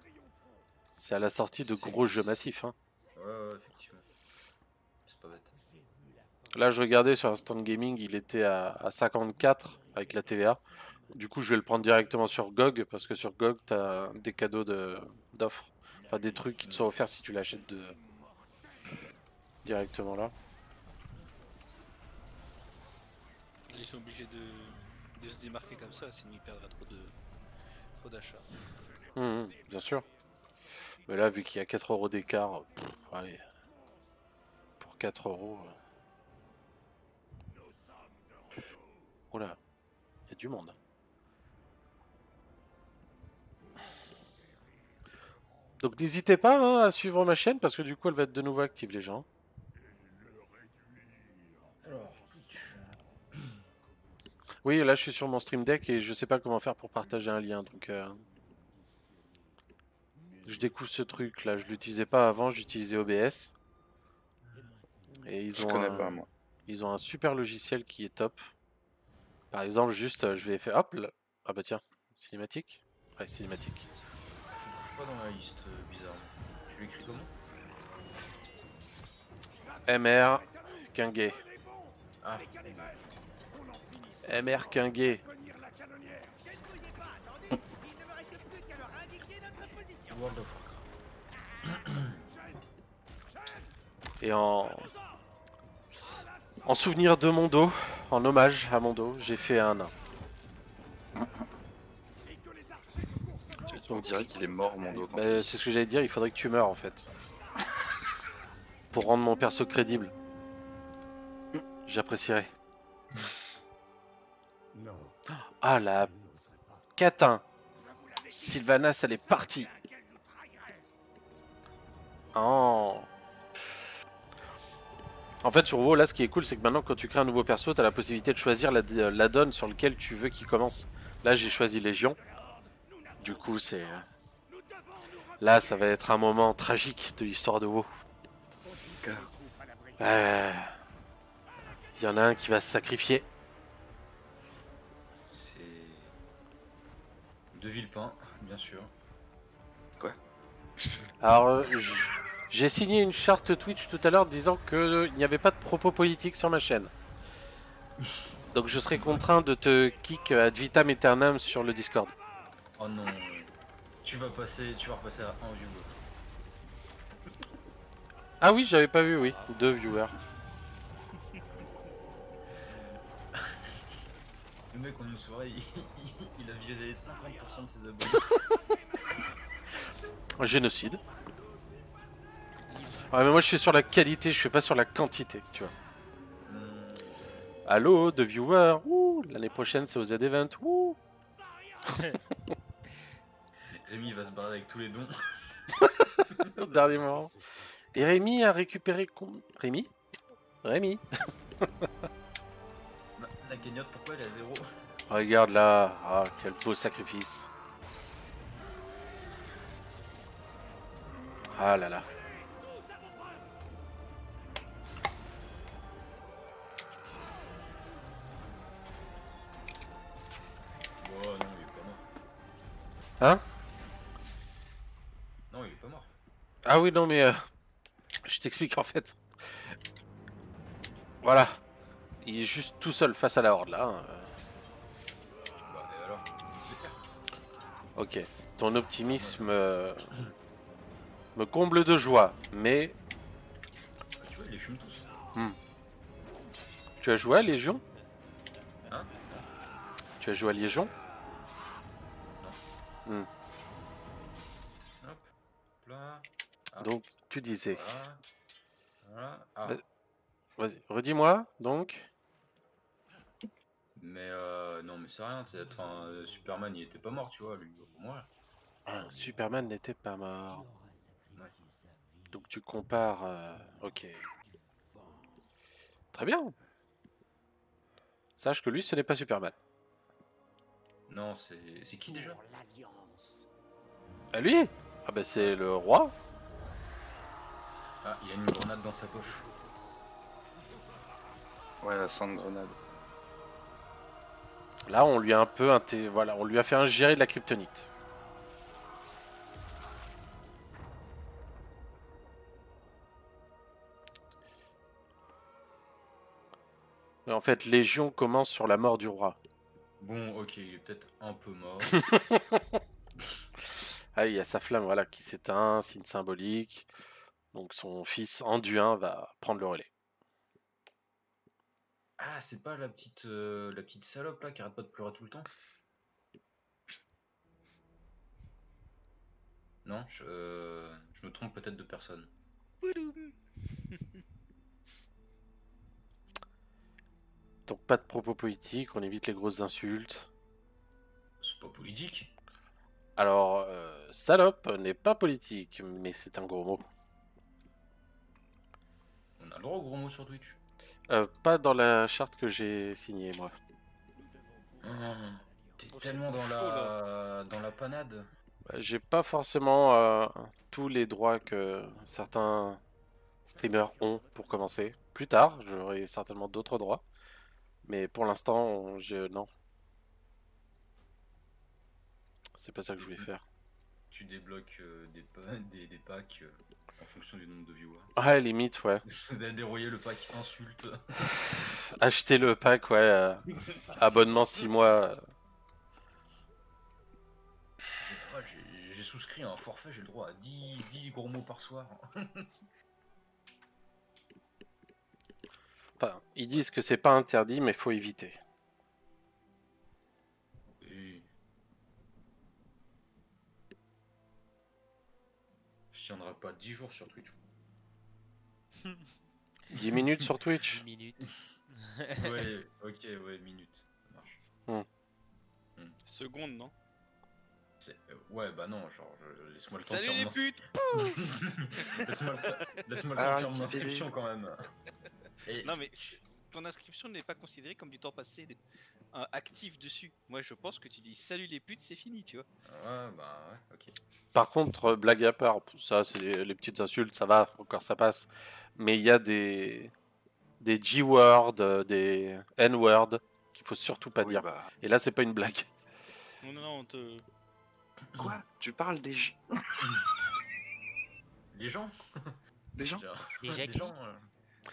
c'est à la sortie de gros jeux massifs. Hein. Ouais, effectivement. C'est pas bête. Là, je regardais sur Instant Gaming, il était à 54 avec la TVA. Du coup, je vais le prendre directement sur GOG parce que sur GOG, tu as des cadeaux d'offres. Enfin, des trucs qui te sont offerts si tu l'achètes directement là. Ils sont obligés de se démarquer comme ça, sinon ils perdraient trop d'achats. Bien sûr. Mais là, vu qu'il y a 4 € d'écart, allez. Pour 4 €. Oh là, il y a du monde. Donc n'hésitez pas hein, à suivre ma chaîne parce que du coup elle va être de nouveau active les gens. Alors, Oui, là je suis sur mon stream deck et je sais pas comment faire pour partager un lien donc je découvre ce truc là, je l'utilisais pas avant, j'utilisais OBS. Et ils ont un super logiciel qui est top. Par exemple, juste je vais faire hop là. Ah bah tiens, cinématique. Ouais, cinématique. pas dans la liste, bizarrement. Tu l'écris comment? MR Quinguet. Ah, MR Quinguet. World of Warcraft. Et en souvenir de Mondo, en hommage à Mondo, j'ai fait un nain. On dirait qu'il est mort, Mondo. Bah, c'est ce que j'allais dire, il faudrait que tu meurs en fait. Pour rendre mon perso crédible. J'apprécierais. Ah la catin. Sylvanas, elle est partie. Oh. En fait, sur WoW, là, ce qui est cool, c'est que maintenant, quand tu crées un nouveau perso, tu as la possibilité de choisir l'add-on sur lequel tu veux qu'il commence. Là, j'ai choisi Légion. Du coup, c'est... Là, ça va être un moment tragique de l'histoire de WoW. Il y en a un qui va se sacrifier. C'est... De Villepin, bien sûr. Quoi? Alors, j'ai signé une charte Twitch tout à l'heure disant qu'il n'y avait pas de propos politiques sur ma chaîne. Donc je serai contraint de te kick ad vitam aeternam sur le Discord. Oh non. Tu vas repasser à 1 viewer. Ah oui, j'avais pas vu, oui. 2 viewers. Le mec en une soirée, il a viré 50% de ses abonnés. Un génocide. Ouais, mais moi je suis sur la qualité, je suis pas sur la quantité, tu vois. Allô, 2 viewers. Ouh, l'année prochaine c'est au Z-Event. Ouh. Rémi va se barrer avec tous les dons. Au dernier moment. Et Rémi a récupéré... Rémi. La cagnotte, pourquoi elle est à 0? Regarde là. Ah, quel beau sacrifice. Ah là là. Oh non, il est pas mort. Hein? Non, il est pas mort. Ah oui, non, mais je t'explique en fait. Voilà. Il est juste tout seul face à la horde là. Hein. Bah, et alors? Ok. Ton optimisme me comble de joie, mais. Bah, tu vois, il les fume tous. Tu as joué à Légion? Hein? Tu as joué à Légion? Hop, là. Ah. Donc, tu disais. Voilà. Ah. Vas-y, redis-moi, donc. Mais non, mais c'est rien, enfin, Superman il était pas mort, tu vois, lui, pour moi. Ah, Superman n'était pas mort. Ouais. Donc tu compares... ok. Très bien. Sache que lui, ce n'est pas Superman. Non, c'est qui déjà? Ah lui? Ah bah c'est le roi. Ah, il y a une grenade dans sa poche. Ouais, la sainte grenade. Là, on lui a un peu voilà, on lui a fait ingérer de la kryptonite. Mais en fait, Légion commence sur la mort du roi. Bon, ok, il est peut-être un peu mort. Ah, il y a sa flamme, voilà, qui s'éteint, signe symbolique. Donc son fils Anduin va prendre le relais. Ah, c'est pas la petite salope là qui arrête pas de pleurer tout le temps? Non, je me trompe peut-être de personne. Donc pas de propos politiques, on évite les grosses insultes. C'est pas politique. Alors, salope n'est pas politique, mais c'est un gros mot. On a le droit aux gros mots sur Twitch. Pas dans la charte que j'ai signée, moi. T'es tellement dans la panade. Bah, j'ai pas forcément tous les droits que certains streamers ont pour commencer. Plus tard, j'aurai certainement d'autres droits. Mais pour l'instant, non. C'est pas ça que je voulais faire. Tu débloques des packs en fonction du nombre de viewers. Ouais, limite, ouais. Vous avez dérouillé le pack insulte. Acheter le pack, ouais. Abonnement 6 mois. J'ai souscrit à un forfait, j'ai le droit à 10 gros mots par soir. Enfin, ils disent que c'est pas interdit, mais faut éviter. Et... Je tiendrai pas 10 jours sur Twitch. 10 minutes sur Twitch. 10 minutes. Ouais, ok, ouais, minutes. Ça marche. Seconde, non? Ouais, bah non, genre, laisse-moi le temps Salut de faire les putes. Laisse-moi le temps de faire mon inscription quand même. Et... Non mais ton inscription n'est pas considérée comme du temps passé actif dessus. Moi je pense que tu dis salut les putes, c'est fini, tu vois. Ouais, bah ouais, ok. Par contre, blague à part, ça c'est les petites insultes, ça va, encore ça passe. Mais il y a des G-words, des N-words qu'il faut surtout pas dire. Bah... Et là, c'est pas une blague. Non, on te... Quoi? Tu parles des gens? Les gens? Des gens?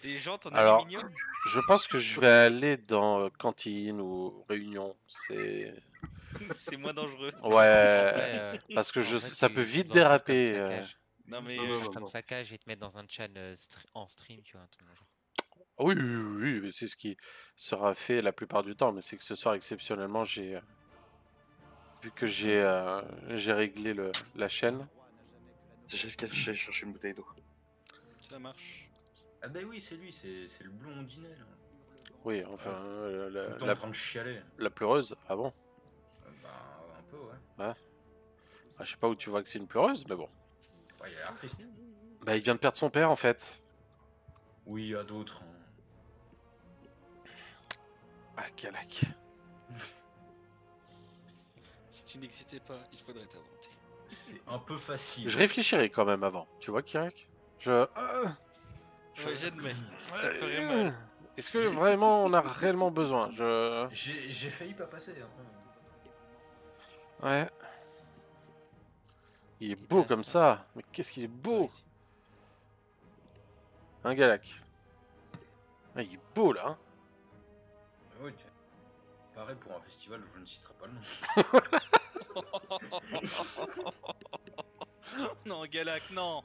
Des gens, t'en Alors, as mignon. je pense que je vais aller dans cantine ou réunion. C'est moins dangereux. Ouais, parce que ça peut vite déraper. Non mais comme saccage et te mettre dans un chat en stream, tu vois, un truc genre. Oui, oui, oui, c'est ce qui sera fait la plupart du temps, mais c'est que ce soir exceptionnellement vu que j'ai réglé la chaîne. J'ai chercher une bouteille d'eau. Ça marche. Ah bah oui, c'est lui, c'est le blondinet là. Oui, enfin, en train de chialer. La pleureuse, ah bon? Bah un peu, ouais. Ouais. Ah, je sais pas où tu vois que c'est une pleureuse, mais bon. Ouais, il a l'air triste. Bah, il vient de perdre son père en fait. Oui, il y a d'autres. Ah, Calac. Si tu n'existais pas, il faudrait t'inventer. C'est un peu facile. Je réfléchirai quand même avant. Tu vois, Kirak? Ouais, j'admets. Ça te ferait mal. Est-ce que vraiment on a réellement besoin? J'ai failli pas passer. Hein. Ouais. Il est beau comme ça. Mais qu'est-ce qu'il est beau! Un Galac. Ah, il est beau là. Hein. Oui, pareil pour un festival où je ne citerai pas le nom. Non, Galac, non.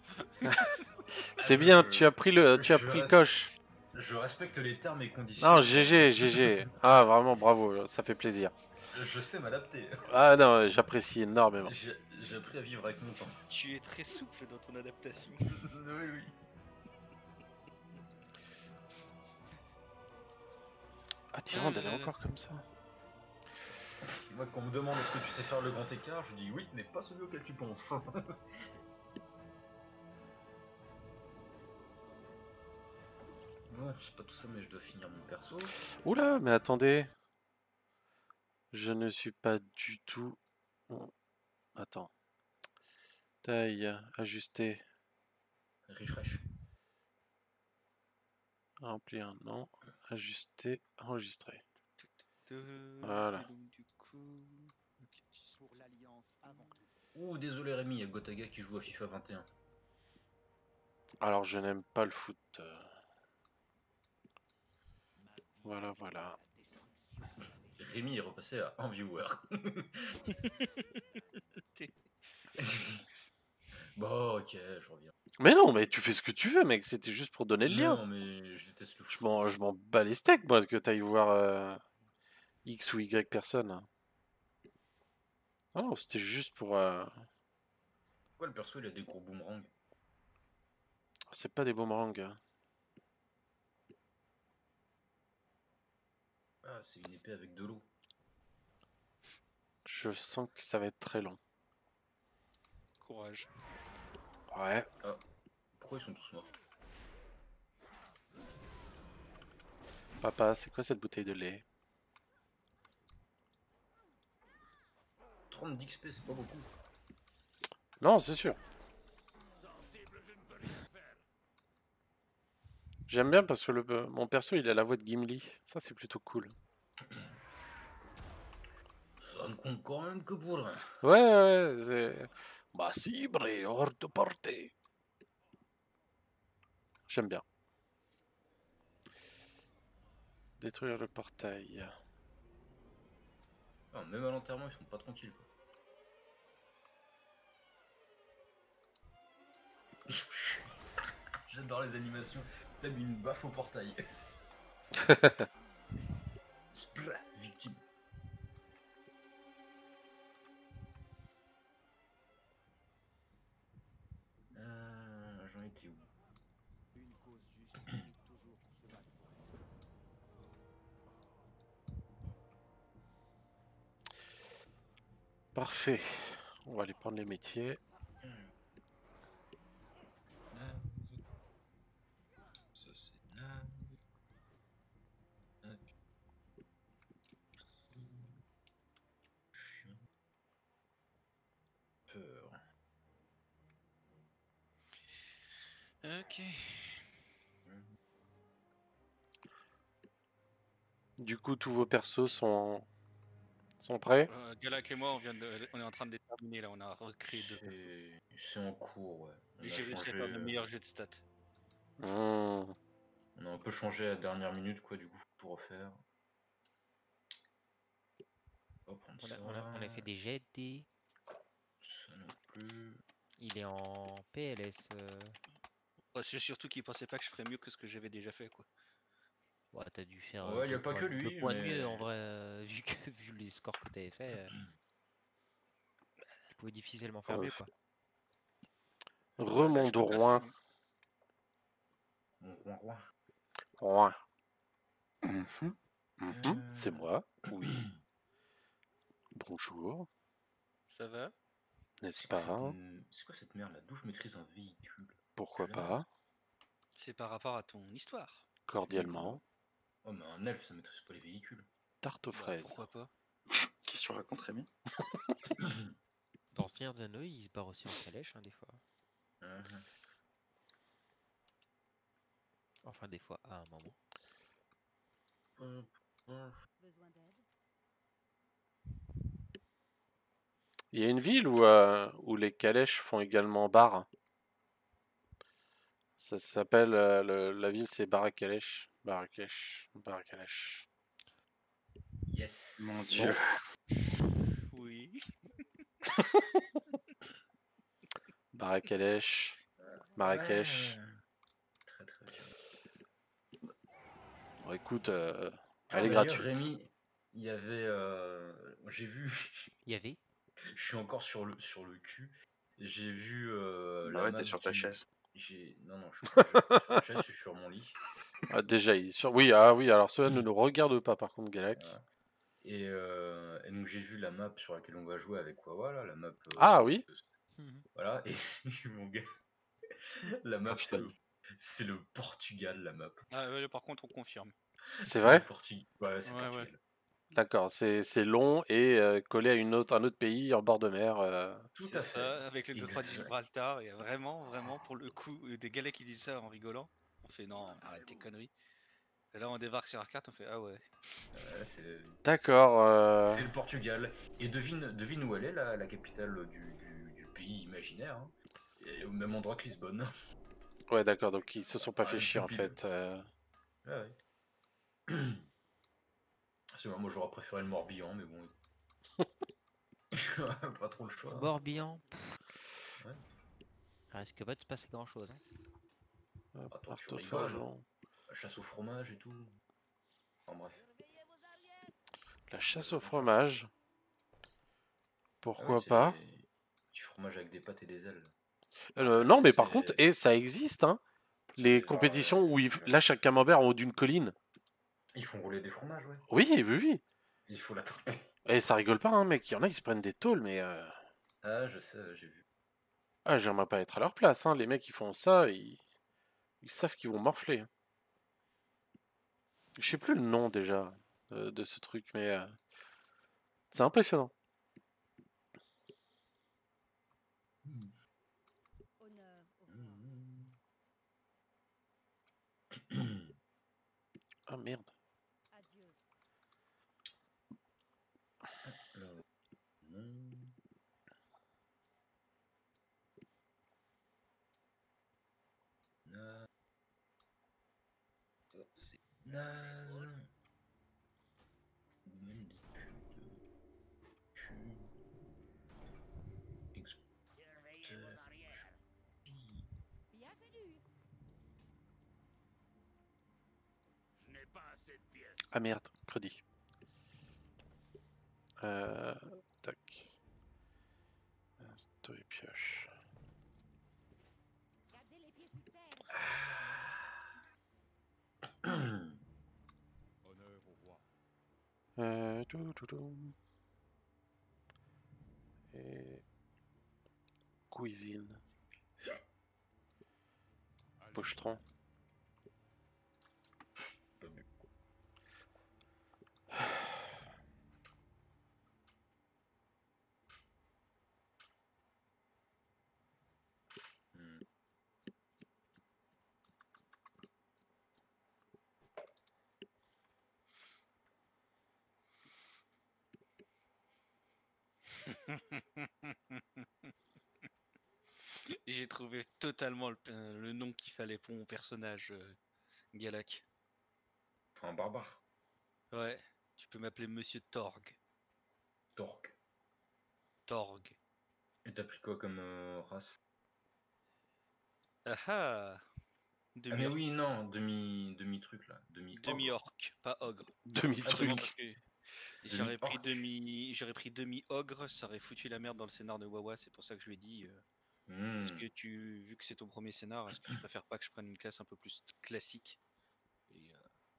C'est bien, tu as pris le coche. Je respecte les termes et conditions. Non, GG. Ah, vraiment, bravo, ça fait plaisir. Je sais m'adapter. Ah non, j'apprécie énormément. J'ai appris à vivre avec mon temps. Tu es très souple dans ton adaptation. Oui. Ah, Tyrande, elle est encore comme ça. Moi, quand on me demande est-ce que tu sais faire le grand écart, je dis oui, mais pas celui auquel tu penses. Ouais, je sais pas tout ça, mais je dois finir mon perso. Oula, mais attendez. Je ne suis pas du tout... Attends. Taille, ajuster. Refresh. Remplir, non. Ajuster, enregistrer. Voilà. Du coup... Pour l'Alliance avant tout. Ouh, désolé Rémi, il y a Gotaga qui joue à FIFA 21. Alors, je n'aime pas le foot. Voilà, voilà. Rémi est repassé à 1 viewer. Bon, ok, je reviens. Mais non, mais tu fais ce que tu veux, mec. C'était juste pour donner le lien. Non, mais je déteste le foot. Je m'en bats les steaks, moi, que t'ailles voir X ou Y personne. Ah non, c'était juste pour... Pourquoi le perso il a des gros boomerangs? C'est pas des boomerangs. Ah, c'est une épée avec de l'eau. Je sens que ça va être très long. Courage. Ouais. Ah, pourquoi ils sont tous morts? Papa, c'est quoi cette bouteille de lait? 30 d'XP, c'est pas beaucoup. Non, c'est sûr. J'aime bien parce que mon perso, il a la voix de Gimli. Ça, c'est plutôt cool. Ça ne compte quand même que pour rien. Ouais, c'est... Bah, cibre hors de portée. J'aime bien. Détruire le portail. Ah, même à l'enterrement, ils sont pas tranquilles, quoi. J'adore les animations. T'as mis une baffe au portail. Splat, victime. J'en étais où? Une cause juste unique toujours pour se battre pour elle. Parfait. On va aller prendre les métiers. Ça c'est là. Peur. Ok. Du coup, tous vos persos sont prêts? Galak et moi, on est en train de les terminer là, on a recréé deux. C'est en cours, ouais. Et j'ai réussi à faire le meilleur jet de stats. On a un peu changé à la dernière minute, quoi, du coup, faut tout refaire. On a fait des jets des... Ça non plus. Il est en PLS. Ouais, c'est surtout qu'il pensait pas que je ferais mieux que ce que j'avais déjà fait, quoi. Ouais, t'as dû faire Ouais, y a pas que lui, deux points de mais... mieux en vrai, vu les scores que t'avais fait. Tu pouvais difficilement faire mieux, quoi. Remonte Rouen. Rouen. C'est moi, oui. Bonjour. Ça va? N'est-ce pas? C'est quoi cette merde là? D'où je maîtrise un véhicule? Pourquoi pas? C'est par rapport à ton histoire. Cordialement. Oh mais un elfe ça maîtrise pas les véhicules. Tarte aux fraises. Pourquoi pas? Qu'est-ce que tu racontes Rémi? Dans Seigneur des Anneaux, il se barre aussi en calèche, hein, des fois. Enfin, des fois, à un moment. Besoin d'aide? Il y a une ville où les calèches font également bar. Ça s'appelle, la ville c'est Barakalesh. Barakalesh. Yes. Mon dieu. Oui. Barakalesh. Marrakech. Très très bien. Bon, écoute, elle est D'ailleurs, gratuite. Rémi, il y avait... j'ai vu... Il y avait? Je suis encore sur le cul. J'ai vu... Bah ouais, t'es sur ta chaise. Non, je suis pas sur la chaise, je suis sur mon lit. Ah, déjà, oui, alors cela ne nous regarde pas par contre, Galak. Voilà. Et donc j'ai vu la map sur laquelle on va jouer avec Wawa, là, la map... Ah oui. Voilà, et mon gars, la map c'est le Portugal, la map. Ah ouais, par contre on confirme. C'est vrai? Ouais, c'est Portugal. D'accord, c'est long et collé à un autre pays en bord de mer. Tout C'est à fait. ça, avec le détroit de Exact. Gibraltar, il y a vraiment, pour le coup, des galets qui disent ça en rigolant. On fait non, arrête tes conneries. Et là, on débarque sur Arcade, on fait ah ouais. C'est D'accord. c'est le Portugal. Et devine où elle est, la capitale du pays imaginaire. Hein. Et au même endroit que Lisbonne. Ouais, d'accord, donc ils se sont pas fait Ouais, chier tout en pile. fait. Ah ouais. C'est vrai, moi j'aurais préféré le Morbihan, mais bon. Pas trop le choix. Hein. Morbihan. Ouais. Il risque pas de se passer grand chose. Hein. Attends, tu Marteau de rigoles. forgeron. La chasse au fromage et tout. Enfin bref. La chasse au fromage. Ah Pourquoi ouais, pas? c'est du fromage avec des pâtes et des ailes. Non, mais par C'est- contre, et ça existe, hein. Les genre, compétitions où ils lâchent un camembert en haut d'une colline. ils font rouler des fromages, ouais. Oui, oui, oui. Il faut l'attraper. Et ça rigole pas, hein, mec. Il y en a, ils se prennent des tôles, mais. Ah, je sais, j'ai vu. Ah, j'aimerais pas être à leur place, hein. Les mecs, qui font ça, ils savent qu'ils vont morfler. Hein. Je sais plus le nom déjà de ce truc, mais c'est impressionnant. Honneur au Ah merde. Adieu. Alors, ça, c'est naze. Domaine d'études. Bienvenue. Je n'ai pas assez de pièces. Ah merde, crédit. Tac. Et pioche. Gardez les pieds sous terre. Honneur au roi. Et cuisine. Pochetron. J'ai trouvé totalement le nom qu'il fallait pour mon personnage, Galak. Un barbare. Ouais, tu peux m'appeler Monsieur Torg. Torque. Torg. Et t'as pris quoi comme race? Ah ah. Ah mais oui, non, demi-truc là. Demi-orc, pas ogre. Demi-truc. Parce que j'aurais pris demi-ogre, ça aurait foutu la merde dans le scénar de Wawa, c'est pour ça que je lui ai dit. Est-ce que vu que c'est ton premier scénar, est-ce que tu préfères pas que je prenne une classe un peu plus classique? Et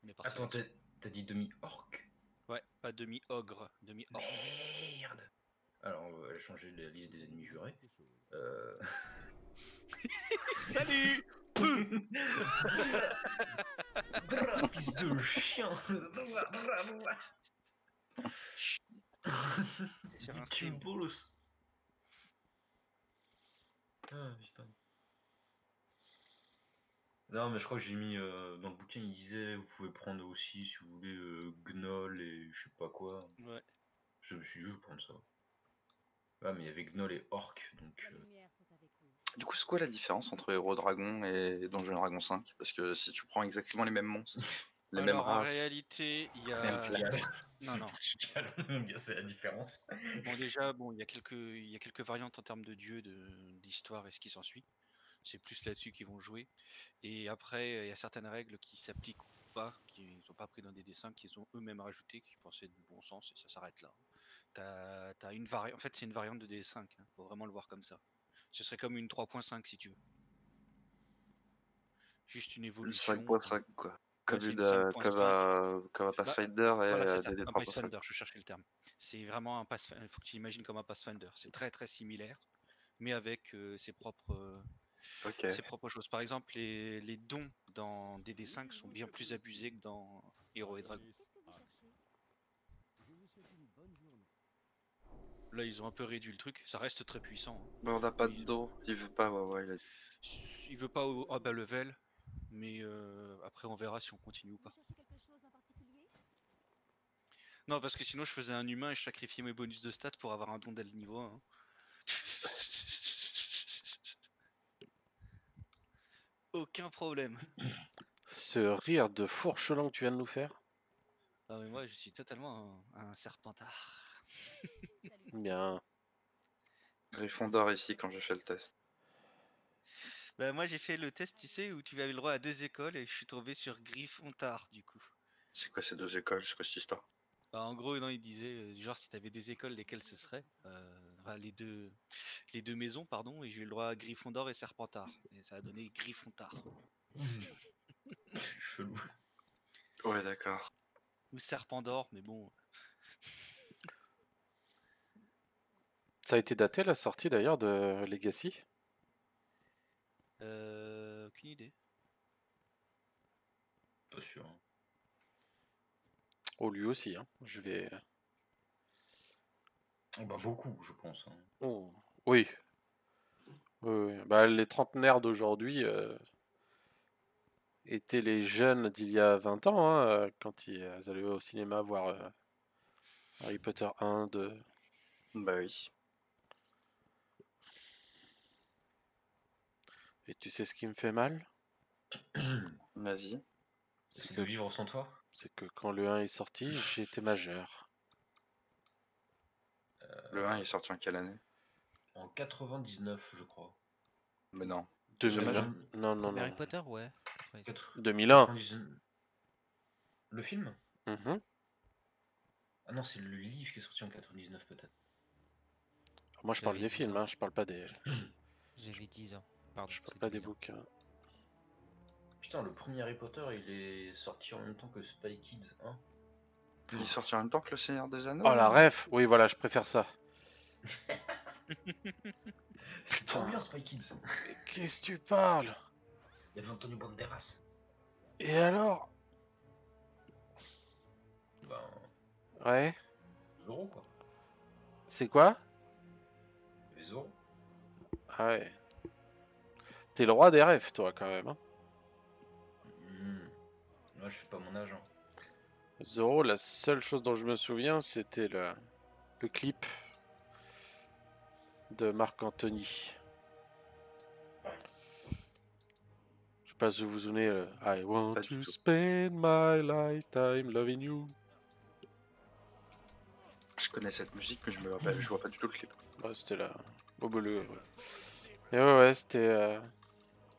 on est parti. Attends, t'as dit demi-orc? Ouais, pas demi-ogre, demi-orc. Merde. Alors, on va changer la liste des ennemis jurés. Salut. Fils de chien. Sur un Petit stream. bolos. Ah putain. Non mais je crois que j'ai mis dans le bouquin, il disait vous pouvez prendre aussi si vous voulez Gnoll et je sais pas quoi. Ouais. Je me suis dit je vais prendre ça. Ah mais il y avait Gnoll et Orc donc. Du coup c'est quoi la différence entre Héros Dragon et Donjons et Dragons 5? Parce que si tu prends exactement les mêmes monstres, les mêmes Alors en races, réalité, il y même a. classe. Non. C'est la différence. Bon déjà, il y a quelques variantes en termes de dieux, d'histoire et ce qui s'ensuit. C'est plus là-dessus qu'ils vont jouer. Et après, il y a certaines règles qui s'appliquent ou pas, qu'ils n'ont pas pris dans des dessins, qu'ils ont eux-mêmes rajouté, qui pensaient de bon sens, et ça s'arrête là. T'as une variante. En fait, c'est une variante de DS5. Hein. Faut vraiment le voir comme ça. Ce serait comme une 3.5 si tu veux. Juste une évolution. 5.5 quoi. Comme Ouais, une comme un Pathfinder et voilà, c'est ça, DD un 3.5. Pathfinder, je cherchais le terme. C'est vraiment un Pathfinder, il faut que tu imagines comme un Pathfinder. C'est très très similaire, mais avec ses propres choses. Par exemple, les dons dans DD5 sont bien plus abusés que dans Héros et Dragons. Là, ils ont un peu réduit le truc. Ça reste très puissant, hein. Bah, on n'a pas d'eau. Il veut pas, ouais, il a... Il veut pas au bas level, mais après on verra si on continue ou pas. Non, parce que sinon je faisais un humain et je sacrifiais mes bonus de stats pour avoir un don d'elle niveau 1. hein. Aucun problème. Ce rire de fourchelant que tu viens de nous faire. Ah mais moi je suis totalement un serpentard. Bien. Gryffondor ici quand j'ai fait le test. Bah moi j'ai fait le test, tu sais, où tu avais le droit à 2 écoles et je suis tombé sur Gryffondor du coup. C'est quoi ces 2 écoles? C'est quoi cette histoire? Bah, en gros, non, il disait, genre si t'avais 2 écoles, lesquelles ce serait enfin, les deux maisons, pardon, et j'ai eu le droit à Gryffondor et Serpentard. Et ça a donné Gryffondor. Chelou. Ouais, d'accord. Ou Serpendor, mais bon. Ça a été daté la sortie d'ailleurs de Legacy? Aucune idée. Pas sûr. Hein. Oh, lui aussi, hein. Je vais. Oh, bah beaucoup, je pense. Hein. Oh, oui. Oui. Bah, les trentenaires d'aujourd'hui étaient les jeunes d'il y a 20 ans, hein, quand ils allaient au cinéma voir Harry Potter 1, 2. Bah oui. Et tu sais ce qui me fait mal? Vas-y. C'est de vivre sans toi? C'est que quand le 1 est sorti, j'étais majeur. Le 1 il est sorti en quelle année? En 99, je crois. Mais non. 2001. Non. Harry Potter, ouais. 2001. 99. Le film? Mhm. Ah non, c'est le livre qui est sorti en 99 peut-être. Moi je parle des films, hein, je parle pas des. J'avais 10 ans. Pardon, Je parle pas des bouquins. Putain, le premier Harry Potter, il est sorti en même temps que Spy Kids 1. Il est sorti en même temps que le Seigneur des Anneaux? Oh la ref! Oui, voilà, je préfère ça. C'est trop bien Spy Kids. Mais qu'est-ce que tu parles? Il y avait Antonio Banderas. Et alors? Ben. Ouais. Zoro quoi. C'est quoi? Les Zoro. Ah ouais. T'es le roi des refs, toi, quand même. Hein. Moi, je fais pas mon âge. Hein. Zoro, la seule chose dont je me souviens, c'était le clip de Marc Anthony. Je sais pas si vous vous souvenez. I want to spend my lifetime loving you. Je connais cette musique, mais je me rappelle, je vois pas du tout le clip. Ouais, c'était là. Au bleu. Ouais. Et ouais, c'était.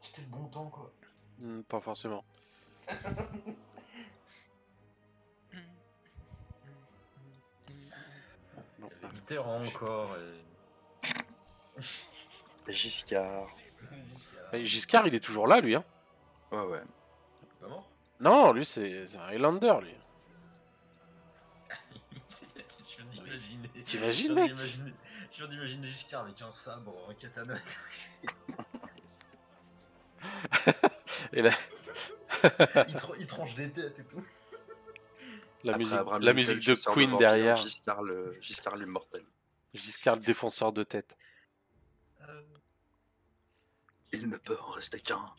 C'était le bon temps quoi. Pas forcément. Mitterrand encore. Giscard. Et Giscard, il est toujours là, lui. Hein. Ouais. Pas mort? Non, lui, c'est un Highlander, lui. T'imagines, mec? Je viens d'imaginer Giscard avec un sabre, un katana. Et là... il tranche des têtes et tout. La Après, musique de Queen derrière. Giscard l'immortel. Giscard le défenseur de tête. Il ne peut en rester qu'un.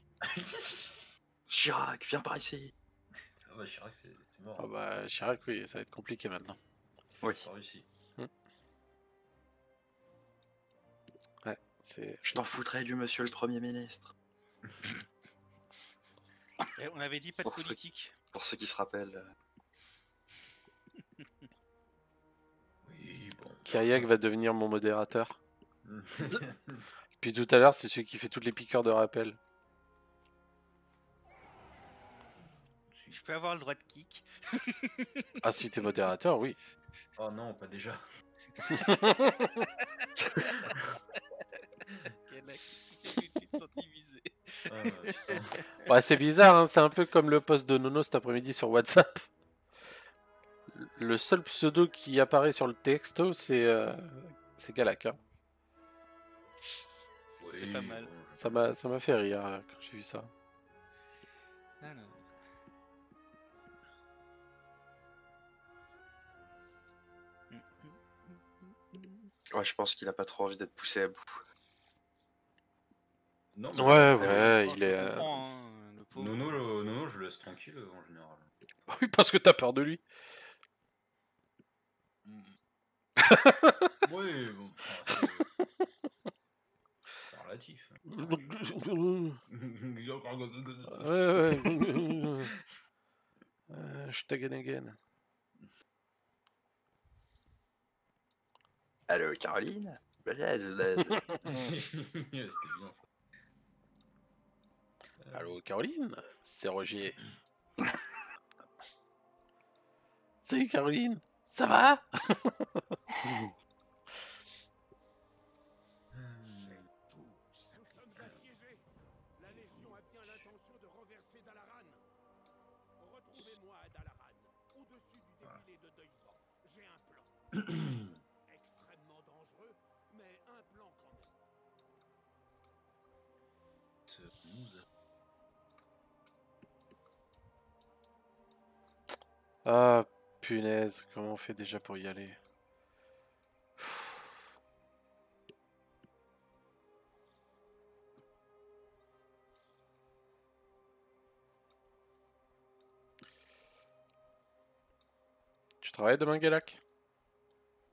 Chirac, viens par ici. Ça va, Chirac, c'est mort. Ah bah, Chirac, oui, ça va être compliqué maintenant. Oui. Ouais, c'est. Je t'en foutrais du monsieur le Premier ministre. On avait dit pas de politique. Pour ceux qui se rappellent. Oui, bon. Kyriak va devenir mon modérateur. Puis tout à l'heure, c'est celui qui fait toutes les piqûres de rappel. Je peux avoir le droit de kick. Ah, si t'es modérateur, oui. Oh non, pas déjà. Ouais, c'est bizarre, hein, c'est un peu comme le post de Nono cet après-midi sur WhatsApp. Le seul pseudo qui apparaît sur le texto, c'est Galak. Hein. C'est pas mal. Ça m'a fait rire quand j'ai vu ça. Alors. Ouais, je pense qu'il a pas trop envie d'être poussé à bout. Non, Ouais, mais ouais, je il le est. comprends, hein, le pauvre. Nono, je le laisse tranquille en général. Oui, parce que t'as peur de lui. Oui, bon, enfin, c'est relatif. Ouais, Shtagen again. Allô, Caroline? C'était bien ça. Allô, Caroline? C'est Roger. Salut, Caroline. Ça va? Nous sommes assiégés. La Légion a bien l'intention de renverser Dalaran. Retrouvez-moi à Dalaran, au-dessus du défilé de Deuil-Vent. J'ai un plan. Extrêmement dangereux, mais un plan quand même. Ah, punaise. Comment on fait déjà pour y aller? Tu travailles demain, Galak?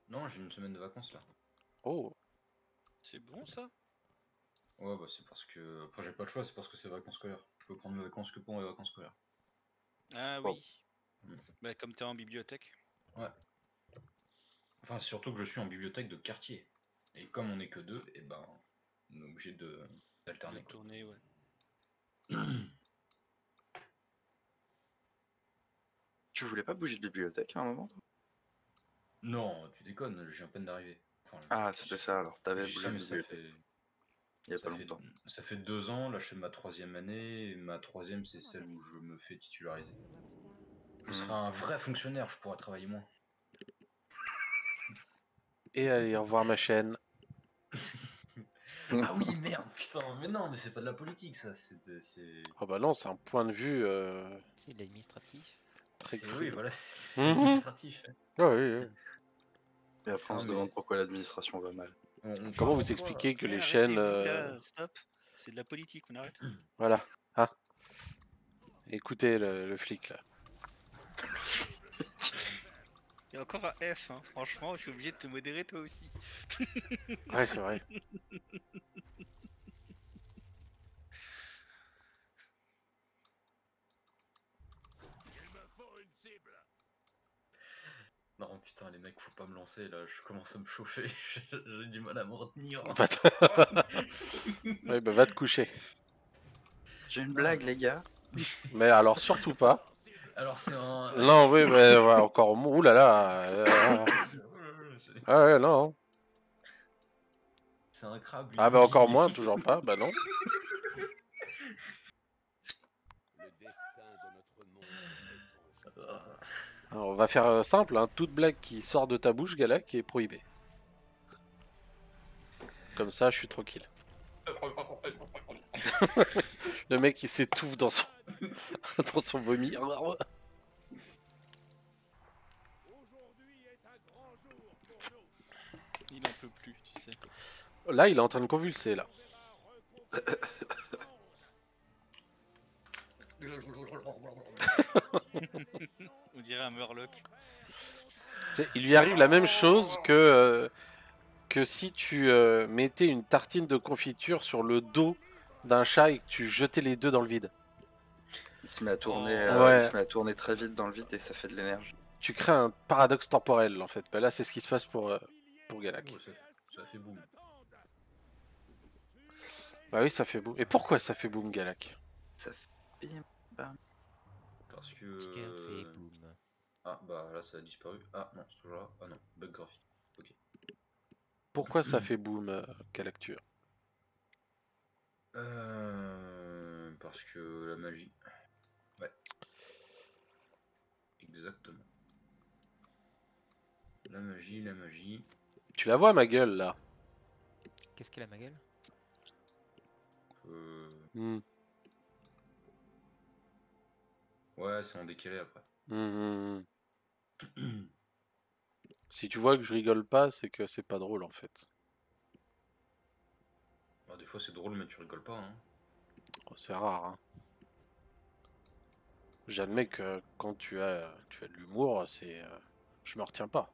Non, j'ai une semaine de vacances là. Oh. C'est bon ça? Ouais, bah c'est parce que. Après, j'ai pas le choix, c'est parce que c'est vacances scolaires. Je peux prendre mes vacances que pour mes vacances scolaires. Ah Bon. oui. Bah, comme t'es en bibliothèque. Ouais. Enfin, surtout que je suis en bibliothèque de quartier. Et comme on n'est que deux, et ben, on est obligé d'alterner. De tourner, ouais. Tu voulais pas bouger de bibliothèque à un moment, toi? Non, tu déconnes, je viens à peine d'arriver. Enfin, Ah, c'était ça alors, t'avais je dis bougé ça, de mais ça bibliothèque. fait. Il y a pas longtemps. Ça fait 2 ans, là je fais ma 3e année, et ma 3e c'est celle où je me fais titulariser. Je serai un vrai fonctionnaire, je pourrai travailler moins. Et allez, au revoir ma chaîne. Ah oui, merde, putain, mais non, mais c'est pas de la politique ça, c'est. Oh bah non, c'est un point de vue. C'est de l'administratif. Très cru. Oui, voilà, c'est Mhm. administratif. Ah oui, oui. Et après, on se mais- demande pourquoi l'administration va mal. Comment vous expliquez que les chaînes. Arrêtez-vous, là, stop. C'est de la politique, on arrête. Voilà. Ah. Écoutez le flic là. Il y a encore un F, hein. Franchement, je suis obligé de te modérer toi aussi. Ouais, c'est vrai. Il me faut une cible. Non, putain, les mecs, faut pas me lancer là, je commence à me chauffer, j'ai du mal à me retenir. Ouais, bah va te coucher. J'ai une blague, les gars. Mais alors surtout pas. Alors c'est un. Non, oui, mais ouais, encore. Ouh là là. Ah ouais, non. C'est un crabe. Ah bah encore moins, toujours pas. Bah non. Le destin de notre monde est en jeu. Alors, on va faire simple, hein. Toute blague qui sort de ta bouche, Galak, est prohibée. Comme ça, je suis tranquille. Le mec, il s'étouffe dans son dans son vomi. Il en peut plus, tu sais. Là, il est en train de convulser, là. On dirait un Murloc. Il lui arrive la même chose que si tu mettais une tartine de confiture sur le dos d'un chat et que tu jetais les deux dans le vide. Il se met à tourner, Ouais. il se met à tourner très vite dans le vide et ça fait de l'énergie. Tu crées un paradoxe temporel, en fait. Bah, là, c'est ce qui se passe pour Galak. Oh, ça fait boum. Bah oui, ça fait boum. Et pourquoi ça fait boum, Galak? Ça fait bim. Parce que. Ce qu'elle fait boum. Ah bah là ça a disparu. Ah non, c'est toujours là. Ah non, bug graphique. Ok. Pourquoi ça fait boum, Galacture? Parce que la magie. Ouais. Exactement. La magie, la magie. Tu la vois, ma gueule, là? Qu'est-ce qu'elle a, ma gueule? Ouais, c'est en décalé après. Si tu vois que je rigole pas, c'est que c'est pas drôle en fait. Bah, des fois c'est drôle, mais tu rigoles pas. Hein. Oh, c'est rare, hein. J'admets que quand tu as de l'humour, c'est. Je me retiens pas.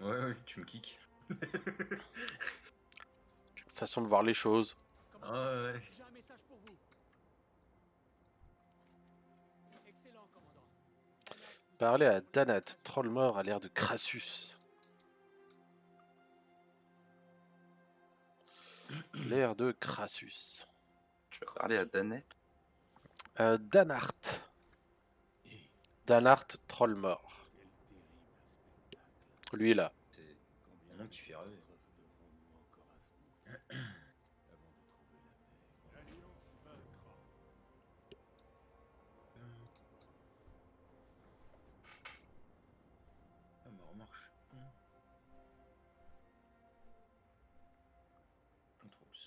Ouais, tu me kicks. Façon de voir les choses. Ah ouais. J'ai un message pour vous. Excellent, commandant. Parler à Danat, Trollmort a l'air de Crassus. L'air de Crassus. Tu vas parler à Danet. Danart. Danart, Trollmort. Lui là. C'est un nom qui fait rêver. Ah bah remarque, je suis con. Contrôle C.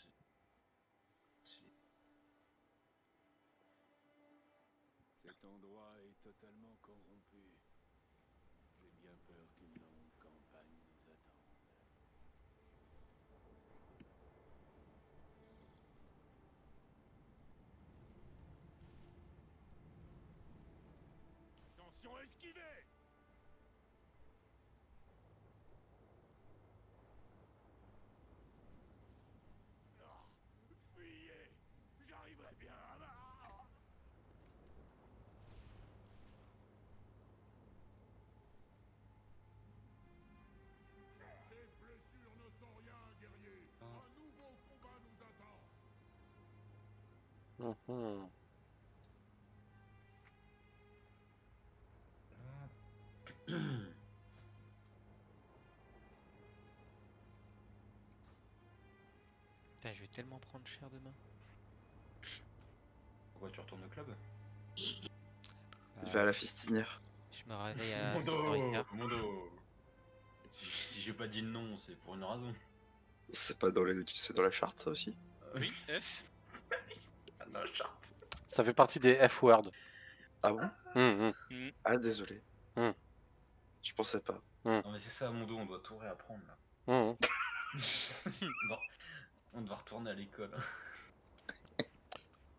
Cet endroit est totalement corrompu. J'ai bien peur qu'une longue campagne nous attende. Attention, esquivez! Ah, fuyez! J'arriverai bien à Ces blessures ne sont rien, guerrier. Un nouveau combat nous attend. Mhm. Putain, je vais tellement prendre cher demain. Pourquoi tu retournes au club? Il va à la fistinière. Je me réveille à Mondo, 7h15. Mondo. Si j'ai pas dit le nom, c'est pour une raison. C'est pas dans les... C'est dans la charte, ça aussi? Oui, F. Dans la charte. Ça fait partie des F-words. Ah bon? Ah, désolé. Je pensais pas. Non mais c'est ça, Mondo, on doit tout réapprendre là. Mhm. Bon, on doit retourner à l'école.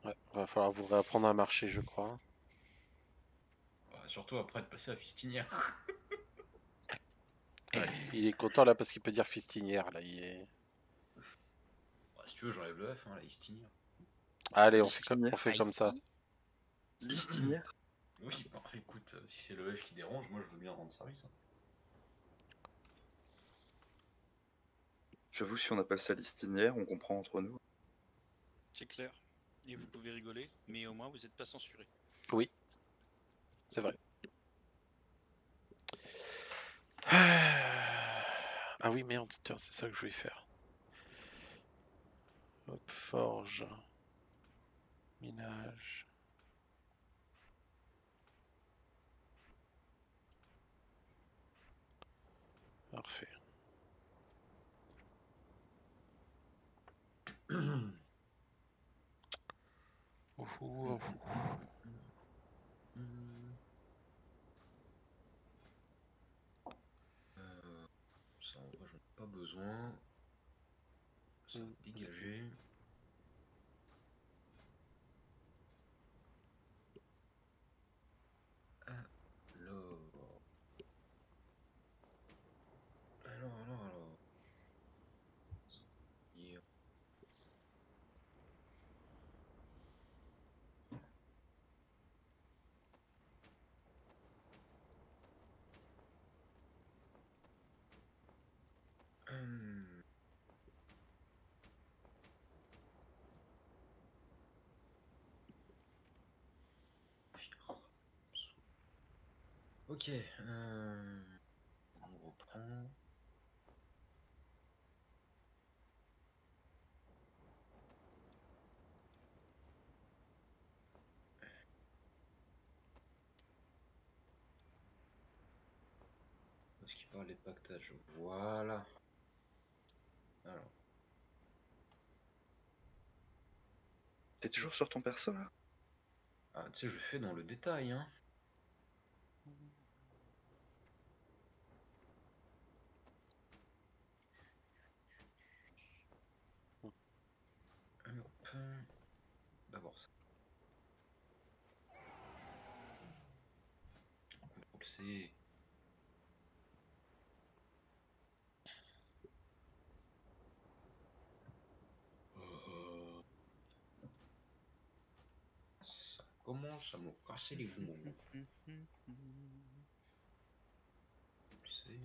Ouais, va falloir vous réapprendre à marcher, je crois. Ouais, surtout après de passer à fistinière. Ouais, il est content là parce qu'il peut dire fistinière là. Il est... Ouais, si tu veux, j'enlève le F, hein, la fistinière. Allez, on fait comme ça. Listinière? Oui, bon, écoute, si c'est le F qui dérange, moi je veux bien rendre service. Hein. J'avoue, si on appelle ça listinière, on comprend entre nous. C'est clair. Et vous pouvez rigoler, mais au moins vous n'êtes pas censuré. Oui, c'est vrai. Ah oui, merde, tiens, c'est ça que je voulais faire. Hop, forge. Minage. Parfait. Ça en vrai j'en ai pas besoin. Ça va dégager. Alors. Hier. Ok, on reprend. Est-ce qu'il parlait de pactage? Voilà. Alors. T'es toujours sur ton perso là? Ah, tu sais, je fais dans le détail, hein. passer. Ça commence à me casser les poumons. C'est...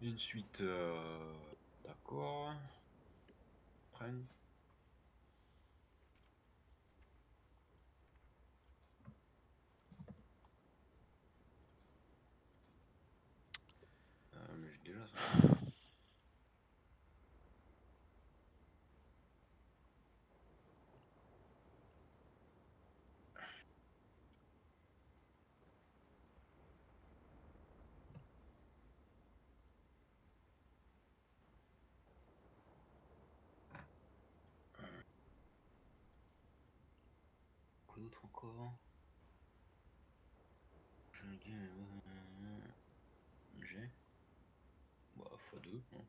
Une suite, d'accord. Prenne. Mais j'ai déjà ça. Quoi d'autre encore? J'ai bah x2 hein.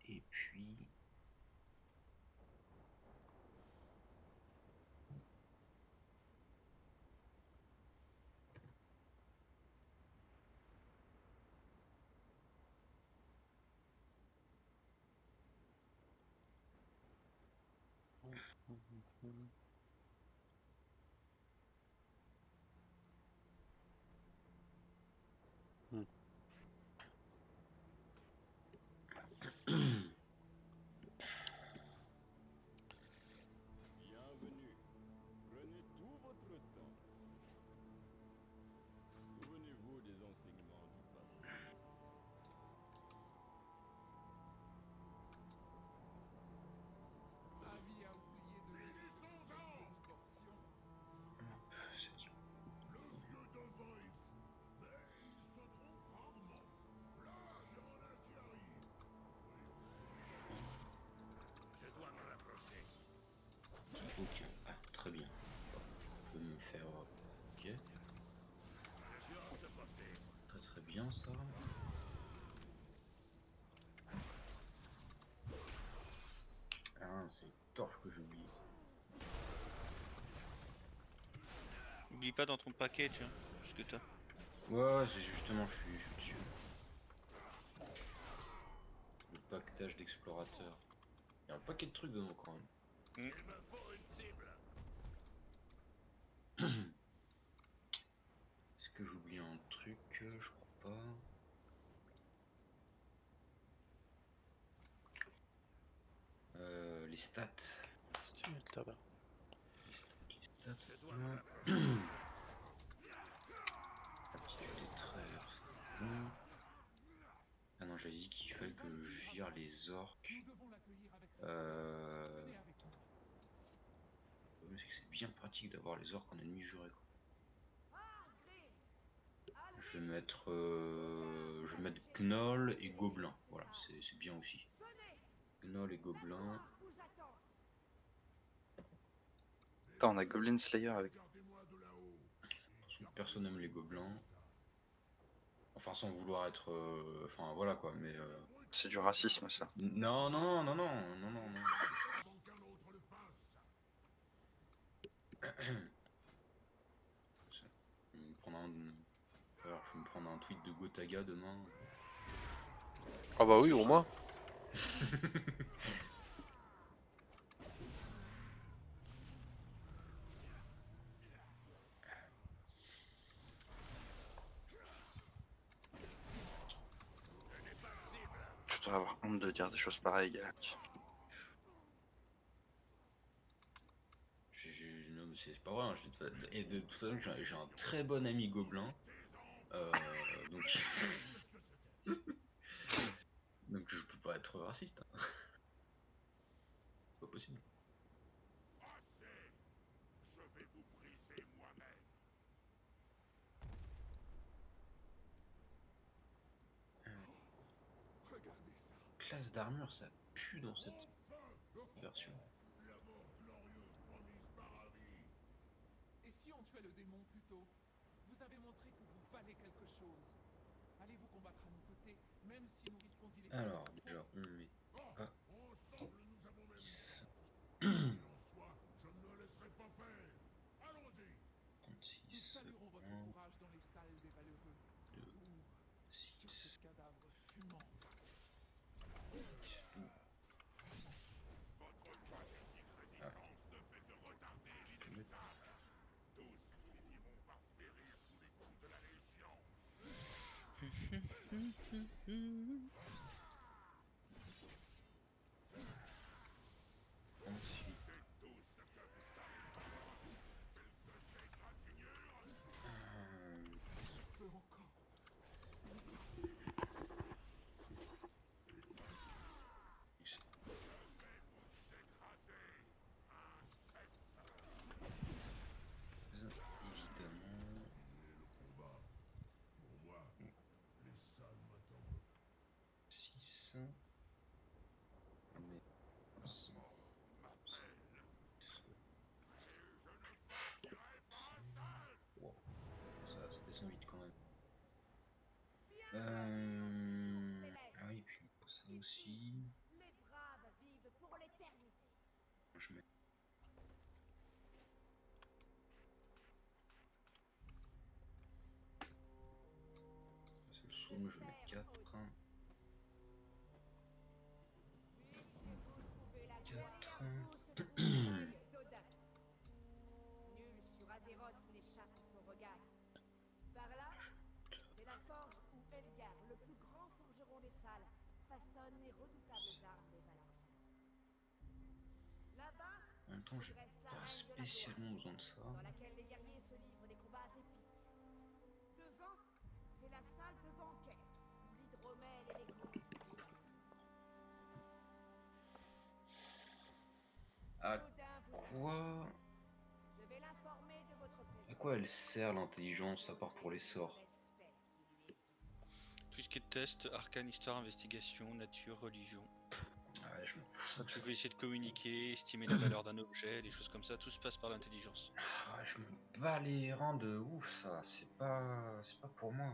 Et puis Bienvenue. Prenez tout votre temps. Souvenez-vous des enseignements du passé. Avis à oublier de lire son communication. Le vieux devant est fou, mais il se trompe rarement. Là, il y en a qui arrive. Je dois me rapprocher. ok, ah, très bien. Je peux me faire ok. Assurance de portée. Très très bien ça. Ah, c'est une torche que j'ai oublié. N'oublie pas dans ton paquet, tiens, ce que t'as. Ouais, c'est justement, je suis dessus. Le pactage d'explorateur. Il y a un paquet de trucs dedans quand même. Il me faut une cible. Est-ce que j'oublie un truc? Je crois pas. Les stats. Style le tabac. Les stats. Je dois me rapprocher. Aptitude des traits. Bon. Ah non, j'avais dit qu'il fallait que je vire les orques. Nous devons l'accueillir avec respect. Euh... Venez avec nous. Le problème, c'est que c'est bien pratique d'avoir les orques en ennemi juré. Je vais mettre Gnoll et Gobelin. Voilà, c'est bien aussi. Gnoll et Gobelin. Attends, on a Goblin Slayer avec. Personne n'aime les gobelins. Enfin, sans vouloir être. Enfin, voilà quoi, mais. C'est du racisme ça. Non, non, non, non, non, non, non. Je vais me prendre un. Alors, je vais me prendre un tweet de Gotaga demain. Ah bah oui, au moins. Tu dois avoir honte de dire des choses pareilles, Galak. Non, mais c'est pas vrai. Hein, et de toute façon, j'ai un très bon ami gobelin. Donc. Donc je peux pas être raciste. Hein. C'est pas possible. Je vais vous briser moi-même. Regardez ça. Classe d'armure, ça pue dans cette version. La mort glorieuse promise par Harry. Et si on tuait le démon plus tôt? Vous avez montré que vous valez quelque chose. Allez-vous combattre à nos côtés, même si nous risquons d'y laisser Alors, votre déjà, on met pas Ensemble, nous avons même 10, en soi, je ne me laisserai pas faire. Allons-y. 36, Nous saluerons votre 1, courage dans les salles des valeureux. 2, Ou sur 6, ce cadavre fumant. 12. Votre pathétique résistance ne fait que retarder l'inévitable. Tous finiront par périr sous les coups de la Légion. Ensuite, C'est tout ce que vous savez faire. Quelques égratignures. Je peux encore. évidemment. Pour moi, les salles m'attendent. 6. Mais. Wow. Ça descend vite quand même. Ah oui, puis ça aussi. Les braves vivent pour l'éternité. Je mets. C'est le soum, je mets 4. Puissiez-vous trouver la dernière gousse de 4. œil d'Odin. Nul sur Azeroth n'échappe à son regard. Par là, c'est la forge où Elgar, le plus grand forgeron des salles, façonne les redoutables armes des Valargiens. Là-bas, En même temps, se j'ai dresse la pas reine de la spécialement gloire, besoin de ça. dans laquelle les guerriers se livrent des combats épiques. Devant, c'est la salle de banquet, où l'hydromel et les constituent. À Odin vous quoi Je vais l'informer de votre À présence. quoi elle sert l'intelligence à part pour les sorts? Tout ce qui est test, arcane, histoire, investigation, nature, religion. Ouais, je me Quand tu veux essayer de communiquer, estimer la valeur d'un objet, des choses comme ça, tout se passe par l'intelligence. Ah, je me bats les reins de ouf, ça. C'est pas pour moi.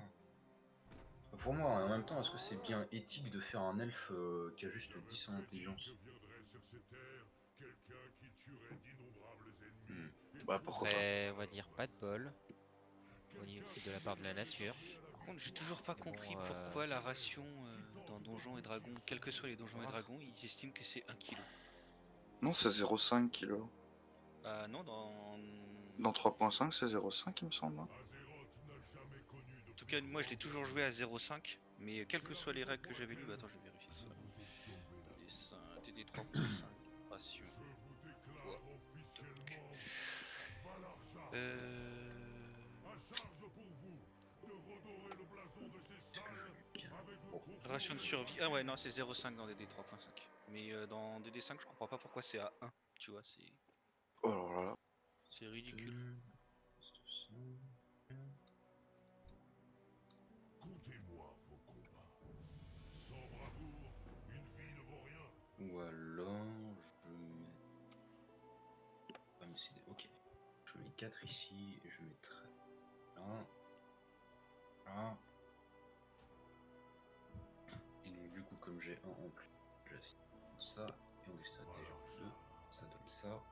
C'est pas pour moi. En même temps, est-ce que c'est bien éthique de faire un elfe qui a juste 10 en intelligence? Viendrait sur ces terres quelqu'un qui tuerait d'innombrables ennemis. Bah pourquoi pas. Après, on va dire pas de bol au niveau de la part de la nature. Par contre, j'ai toujours pas Mais bon, compris pourquoi la ration dans Donjons et Dragons, quels que soient les Donjons et Dragons, ils estiment que c'est 1 kg. Non, c'est 0,5 kg. Bah non, dans... Dans 3.5, c'est 0,5 il me semble. Hein. En tout cas, moi je l'ai toujours joué à 0,5, mais quelles que soient les règles que j'avais lues, bah attends, je vais vérifier ça. TD 3.5, ration, poids, toc. Ration de survie, ah ouais, non, c'est 0,5 dans DD 3.5. Mais dans DD 5, je comprends pas pourquoi c'est à 1, tu vois, c'est... Oh alors là. C'est ridicule. Comptez-moi vos combats. Sans bravoure, une vie ne vaut rien. Ou alors, je mets... Ah mais c'est... Ok. Je mets 4 ici et je mettrai là. Là. Et donc du coup, comme j'ai un en plus, j'assiste ça. Et on est déjà 2. Ça donne ça.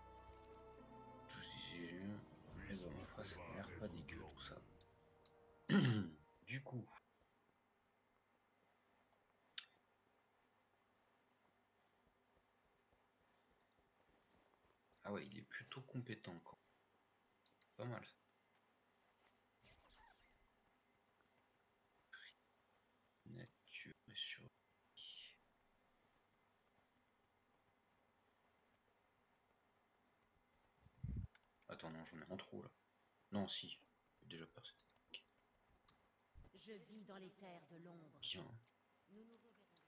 Et ben en face, ça a l'air pas dégueu tout ça. Du coup... Ah ouais, il est plutôt compétent quand même. Pas mal. Nature et survie. Attends, non, j'en ai un trop là. Non, si. J'ai déjà passé. Okay. Je vis dans les terres de l'ombre. Bien. Nous nous reverrons bientôt.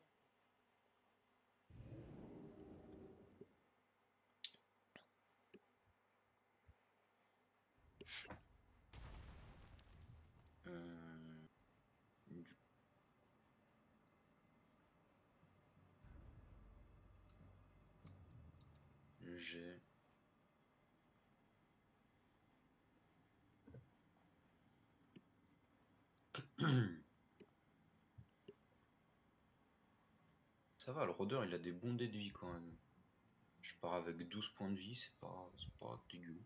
J'ai... Ça va, le rôdeur il a des bons dés de vie quand même. Je pars avec 12 points de vie, c'est pas dégueu.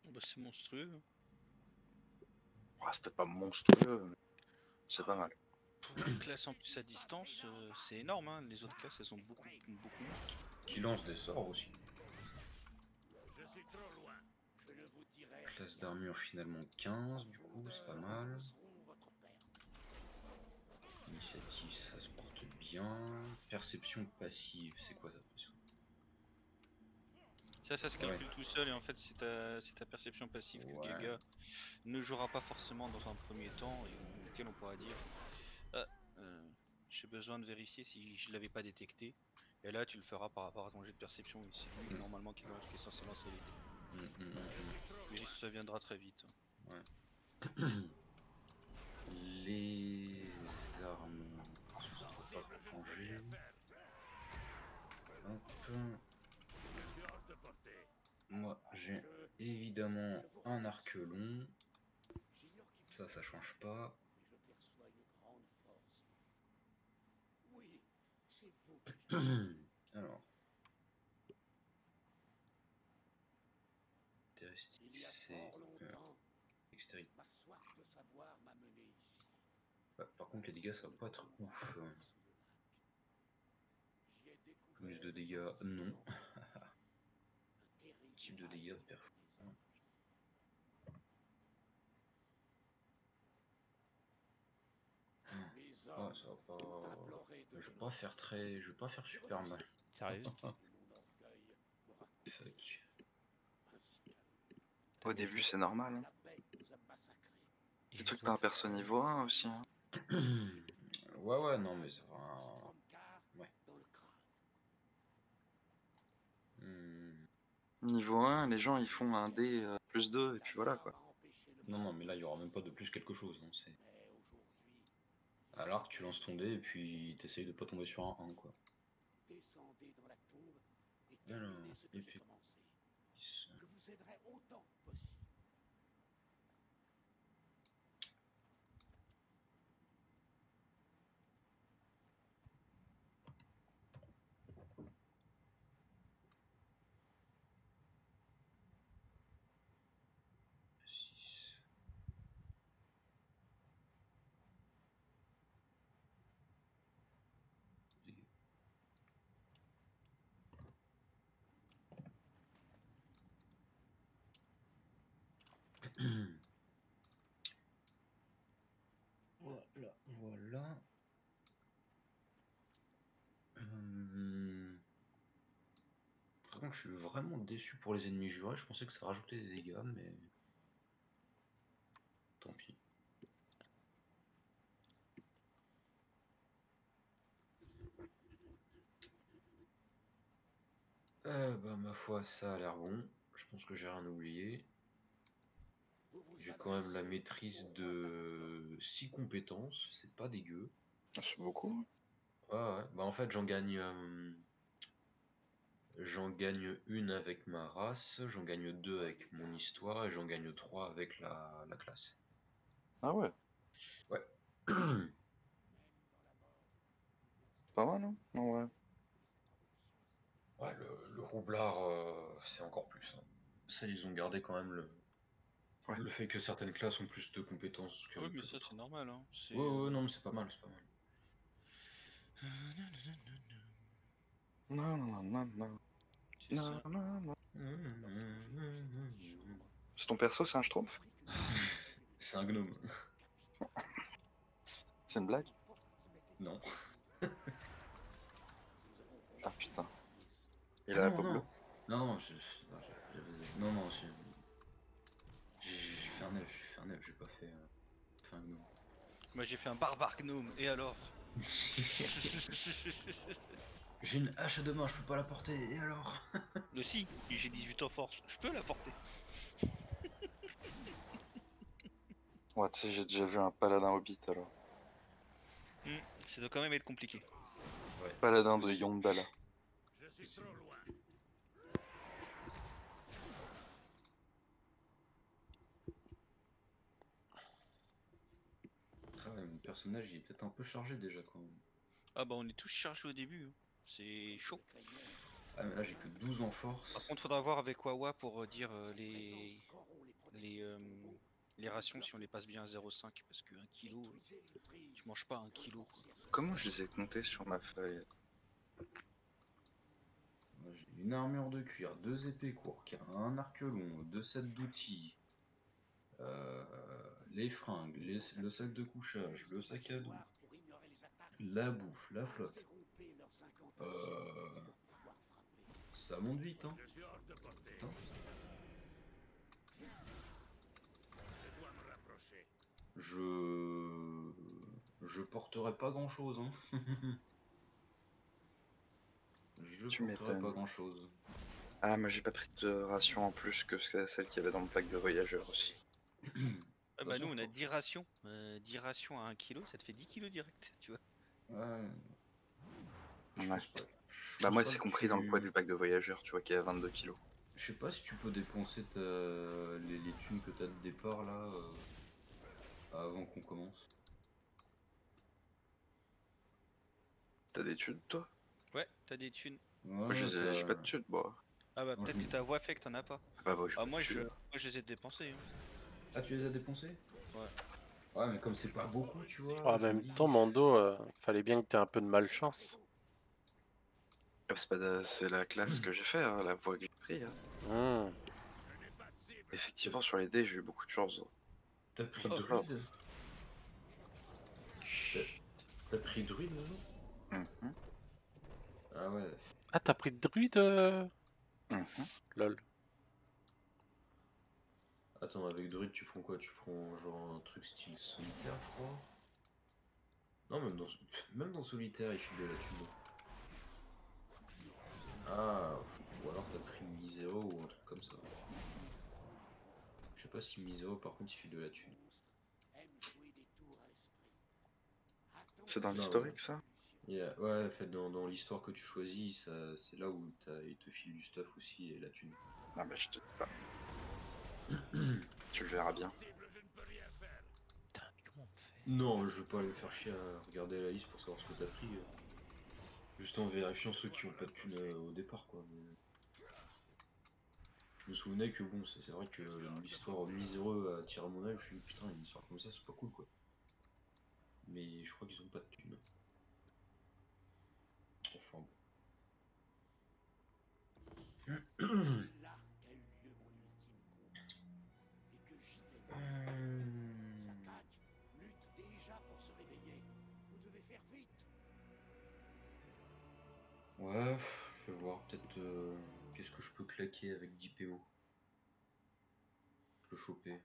Bah, c'est monstrueux. Ah, c'était pas monstrueux, mais c'est pas mal. Pour une classe en plus à distance, c'est énorme. Hein. Les autres classes, elles ont beaucoup moins. Qui lance des sorts aussi. Je suis trop loin. Je ne vous dirai. Classe d'armure finalement 15, du coup, c'est pas mal. Initiative, ça se porte bien. Perception passive, c'est quoi ça? Ça se calcule tout seul et en fait c'est ta perception passive que Gaga ne jouera pas forcément dans un premier temps et auquel on pourra dire j'ai besoin de vérifier si je l'avais pas détecté. Et là tu le feras par rapport à ton jet de perception et c'est lui normalement qui est censé lancer les dés. Mais ça viendra très vite. Ouais. Les armes, ça sera pas changé. Hop. Moi j'ai évidemment un arc long. Ça change pas. Alors. C'est extérieur. Par contre les dégâts ça va pas être ouf. Plus de dégâts, non. Type de dégâts de perf. Ah, ça va pas. Je vais pas faire super mal. Sérieux? Fuck. Au début c'est normal. Hein. Surtout que t'as un perso niveau 1 aussi. Hein. Ouais, non, mais ça va. Ouais. Niveau 1, les gens ils font un dé plus 2 et puis voilà quoi. Non, mais là il y aura même pas de plus quelque chose. Hein. C'est... À l'arc, tu lances ton dé et puis t'essayes de pas tomber sur un 1 quoi. Alors, et puis. Je vous aiderai autant possible. Voilà. Par contre, je suis vraiment déçu pour les ennemis jurés. Je pensais que ça rajoutait des dégâts, mais tant pis. Bah ma foi, ça a l'air bon. Je pense que j'ai rien oublié. J'ai quand même la maîtrise de 6 compétences, c'est pas dégueu. C'est beaucoup. Ouais. Bah en fait j'en gagne une avec ma race, j'en gagne 2 avec mon histoire et j'en gagne 3 avec la classe. Ah ouais. Ouais. Pas mal hein. Non, ouais. Ouais, le roublard, c'est encore plus. Hein. Ça, ils ont gardé quand même le fait que certaines classes ont plus de compétences que. Oui, mais ça c'est normal. Hein. Ouais, non, mais c'est pas mal, c'est pas mal. Non. C'est ton perso, c'est un schtroumpf? C'est un gnome. C'est une blague? Non. Ah putain. Il a la peau bleue? Non, j'ai fait un elfe, j'ai pas fait un gnome. Moi j'ai fait un barbare gnome, et alors? J'ai une hache à deux mains, je peux pas la porter, et alors? Mais si, j'ai 18 en force, je peux la porter. Ouais, tu sais, j'ai déjà vu un paladin hobbit alors. Ça doit quand même être compliqué. Ouais. Paladin de Yondala. Je suis trop loin. Ah ouais, mon personnage il est peut-être un peu chargé déjà quand même. Ah bah on est tous chargés au début, hein. C'est chaud. Ah, mais là, j'ai que 12 en force. Par contre, faudra voir avec Wawa pour dire les, euh, les rations si on les passe bien à 0,5 parce que 1 kilo, tu manges pas 1 kilo. Quoi. Comment je les ai comptés sur ma feuille? Moi, j'ai une armure de cuir, 2 épées courtes, un arc long, 2 sets d'outils, les fringues, le sac de couchage, le sac à dos, la bouffe, la flotte. Ça monte vite, hein. Putain. Je porterai pas grand chose, hein. Tu porterai m'étonnes. pas grand chose. Ah, moi j'ai pas pris de ration en plus que celle qu'il y avait dans le pack de voyageurs aussi. Ah bah nous on a 10 rations. 10 rations à 1 kilo, ça te fait 10 kilos direct, tu vois. Ouais. Ouais. Bah moi c'est compris dans le poids du pack de voyageurs, tu vois, qui est à 22 kilos. Je sais pas si tu peux dépenser les thunes que t'as de départ là avant qu'on commence. T'as des thunes toi? Ouais, t'as des thunes. Moi j'ai pas de thunes, moi. Ah bah peut-être que ta voix fait que t'en as pas. Bah, j'ai pas moi, de thunes. moi je les ai dépensés. Hein. Ah tu les as dépensés? Ouais. Ouais mais comme c'est pas beaucoup tu vois. En même temps, Mando, fallait bien que t'aies un peu de malchance. C'est la classe que j'ai fait, hein, la voie que j'ai pris. Hein. Effectivement sur les dés j'ai eu beaucoup de chance. T'as pris druide? T'as pris druide là? Ah ouais. Ah, t'as pris de druide Lol. Attends, avec druide tu prends quoi? Tu prends genre un truc style solitaire je crois? Non même dans solitaire il file de la thune. Ah, ou alors t'as pris Misero ou un truc comme ça. Je sais pas si Misero par contre il file de la thune. C'est dans l'historique ça? Ouais, en fait dans l'histoire que tu choisis, c'est là où il te file du stuff aussi et la thune. Ah bah je te dis pas. Tu le verras bien. Putain, mais comment on fait? Non, je vais pas aller me faire chier à regarder la liste pour savoir ce que t'as pris. Juste en vérifiant ceux qui ont pas de thune au départ quoi. Mais... Je me souvenais que bon, c'est vrai que l'histoire miséreux à tirer mon œil, je me suis dit putain, une histoire comme ça c'est pas cool quoi. Mais je crois qu'ils ont pas de thune. Enfin bon. Ouais, je vais voir peut-être qu'est-ce que je peux claquer avec 10 PO. Je peux choper.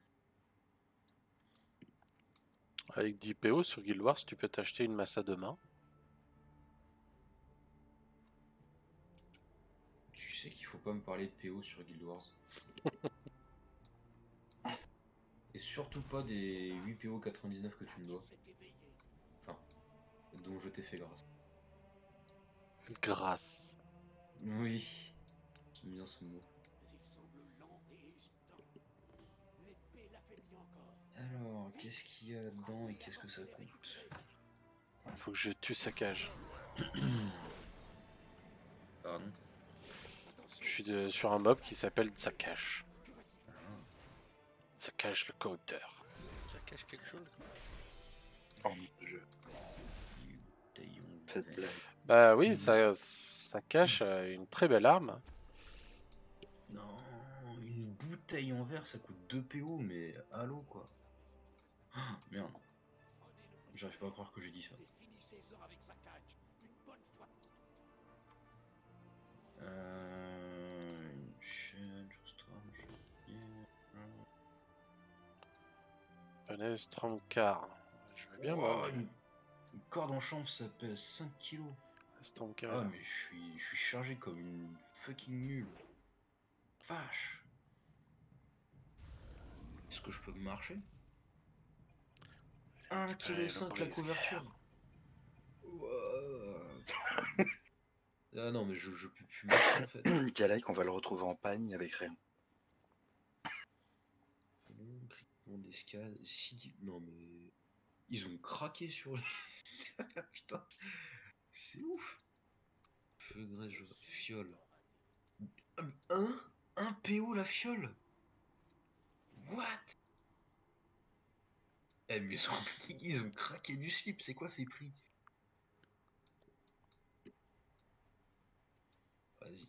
Avec 10 PO sur Guild Wars, tu peux t'acheter une masse à deux mains. Tu sais qu'il faut pas me parler de PO sur Guild Wars. Et surtout pas des 8 PO 99 que tu me dois. Enfin, dont je t'ai fait grâce. Grâce. Oui. J'aime bien ce mot. Alors, qu'est-ce qu'il y a là-dedans et qu'est-ce que ça coûte? Il faut que je tue sa cage. Pardon. Je suis sur un mob qui s'appelle Zakash. Zakash le corrupteur. Ça cache quelque chose? Oh mon dieu. Cette blague. Bah oui, ça cache une très belle arme. Non, une bouteille en verre ça coûte 2 PO, mais allô quoi. Ah, merde. J'arrive pas à croire que j'ai dit ça. Une chaîne, Panez 34. Je veux bien moi. Une corde en chanvre ça pèse 5 kilos. Ah mais je suis chargé comme une fucking nulle. Vache. Est-ce que je peux marcher? 1,5 kg la couverture. Ah non mais je peux plus marcher en fait. Galek, on va le retrouver en pagne avec rien. D'escale. Non mais ils ont craqué sur les... Putain. C'est ouf. Feu, graisse, fiole. Un PO la fiole. What? Eh mais ils ont craqué du slip, c'est quoi ces prix? Vas-y.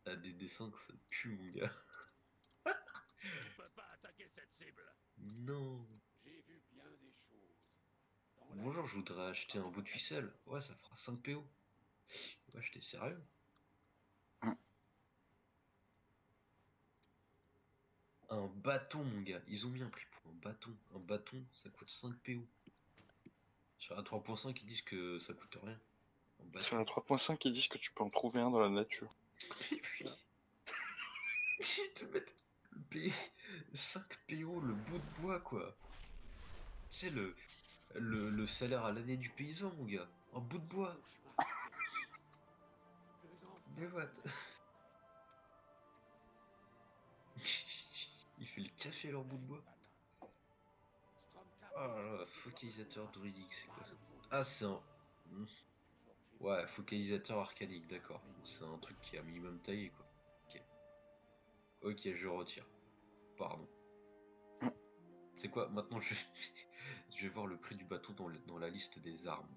Ah, des dessins que ça pue mon gars. Tu peux pas attaquer cette cible. Non. J'ai vu bien des choses. Bonjour, je voudrais acheter un bout de ficelle. Ouais, ça fera 5 PO. Ouais, j'étais sérieux. Un bâton, mon gars. Ils ont mis un prix pour un bâton. Un bâton, ça coûte 5 PO. Sur la 3.5, ils disent que ça coûte rien. Un bâton. Sur la 3.5, ils disent que tu peux en trouver un dans la nature. Ils te mettent 5 PO, le bout de bois, quoi. Tu sais, le salaire à l'année du paysan, mon gars. Un bout de bois. Mais what? Il fait le café à leur bout de bois. Oh là là, focalisateur druidique, c'est quoi ça? Ah, c'est un... Ouais, focalisateur arcanique, d'accord. C'est un truc qui est un minimum taillé, quoi. Ok. Ok, je retire. Pardon. C'est quoi? Maintenant, je vais voir le prix du bâton dans la liste des armes.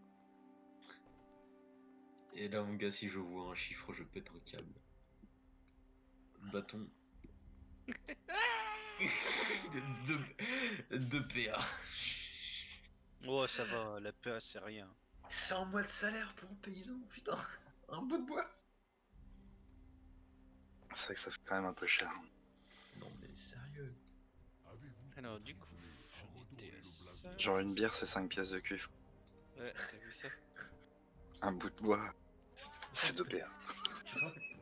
Et là, mon gars, si je vois un chiffre, je pète un câble. Bâton. 2 PA. Oh, ça va, la PA c'est rien. C'est un mois de salaire pour un paysan, putain. Un bout de bois. C'est vrai que ça fait quand même un peu cher. Non mais sérieux. Alors du coup, j'en étais à ça. Genre une bière, c'est 5 pièces de cuivre. Ouais, t'as vu ça? Un bout de bois, c'est 2 PA.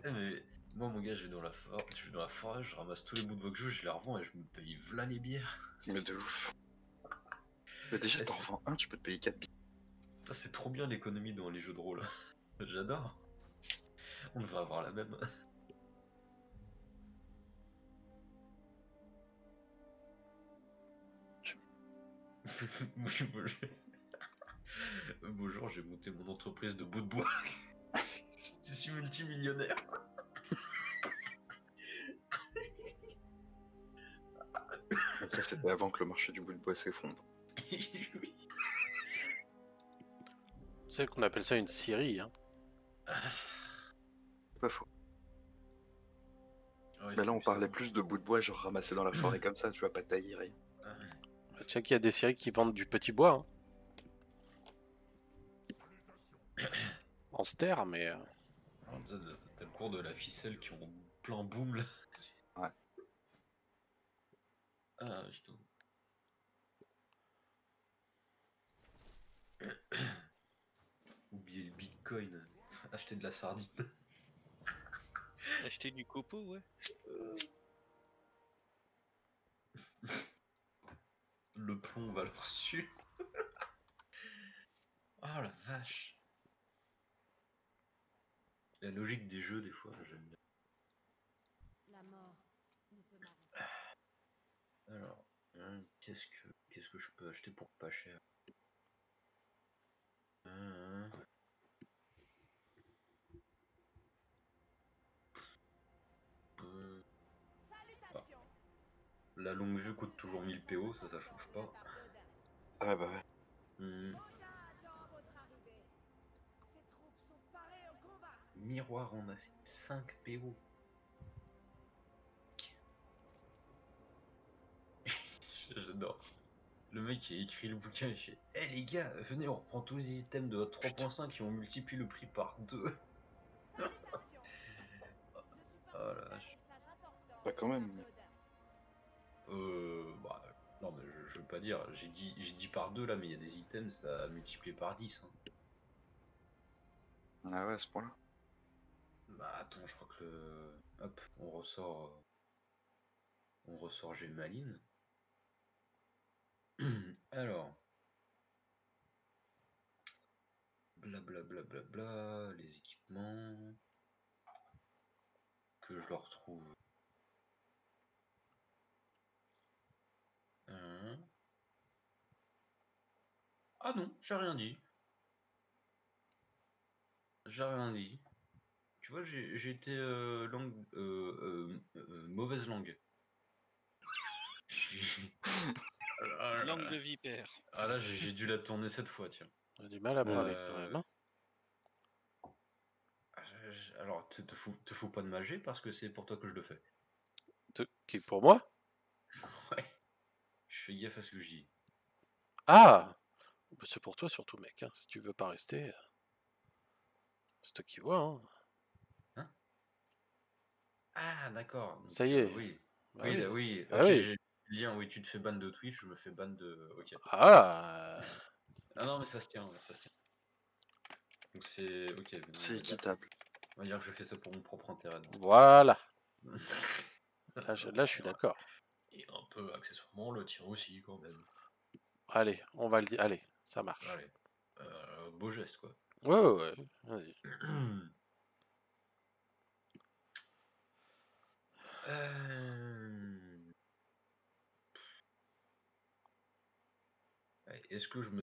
Eh, mais moi mon gars, je vais dans la forêt, je ramasse tous les bouts de bois que je les revends et je me paye v'là les bières. Mais de ouf. Mais déjà, t'en revends un, tu peux te payer 4 bières. Ça, c'est trop bien l'économie dans les jeux de rôle. J'adore. On devrait avoir la même. Bonjour, j'ai monté mon entreprise de bout de bois. Je suis multimillionnaire. Ça, c'était avant que le marché du bout de bois s'effondre. Oui. C'est qu'on appelle ça une scierie, hein. C'est pas faux. Ouais, Mais là, on parlait plus de bout de bois, genre ramassé dans la forêt comme ça, tu vois, pas tailler, rien. Tu sais qu'il y a des scieries qui vendent du petit bois, hein. En ster, mais... T'as le cours de la ficelle qui ont plein boom là. Ouais. Ah putain. Oublier le bitcoin. Acheter de la sardine. Acheter du copeau, ouais. Le plomb va leur dessus. Oh la vache. La logique des jeux des fois, j'aime bien. La mort ne peut m'arrêter. Alors, qu'est-ce que je peux acheter pour pas cher? Salutations. La longue vue coûte toujours 1000 PO, ça change pas. Ah bah ouais. Odin attend votre arrivée. Ses troupes sont parées au combat. Miroir en acier, 5 PO. J'adore. Le mec qui a écrit le bouquin, il fait hey les gars, venez, on reprend tous les items de 3.5 et on multiplie le prix par 2. Oh la vache. Bah quand même. Bah, non mais je veux pas dire, j'ai dit par 2 là, mais il y a des items, ça a multiplié par 10. Hein. Ah ouais, à ce point-là. Bah attends, je crois que le... Hop, on ressort Gémaline. Alors... Blablabla, bla, bla, bla, les équipements... Que je le retrouve... Ah non, j'ai rien dit. j'ai rien dit. Tu vois, j'ai été mauvaise langue. Langue de vipère. Ah là, j'ai dû la tourner 7 fois, tiens. On a du mal à parler quand même. Hein. Alors, te fous pas de magie parce que c'est pour toi que je le fais. Qui pour moi? Ouais. Je fais gaffe à ce que je dis. Ah! C'est pour toi surtout, mec. Hein. Si tu veux pas rester, c'est toi qui vois. Hein. Hein? Ah, d'accord. Donc, Ça y est. oui. Bah Oui, oui. oui. Bah Ok, oui. j'ai le lien. Oui, tu te fais ban de Twitch, je me fais ban de. Ok. Ah! Ah non, mais ça se tient, ça se tient. Donc c'est. Ok. C'est équitable. On va dire que je fais ça pour mon propre intérêt. donc. Voilà. Là, je suis d'accord. Et un peu accessoirement le tien aussi, quand même. Allez, on va le dire. Allez, ça marche. Allez. Beau geste, quoi. Ouais, ouais, ouais. Vas-y. Est-ce que je me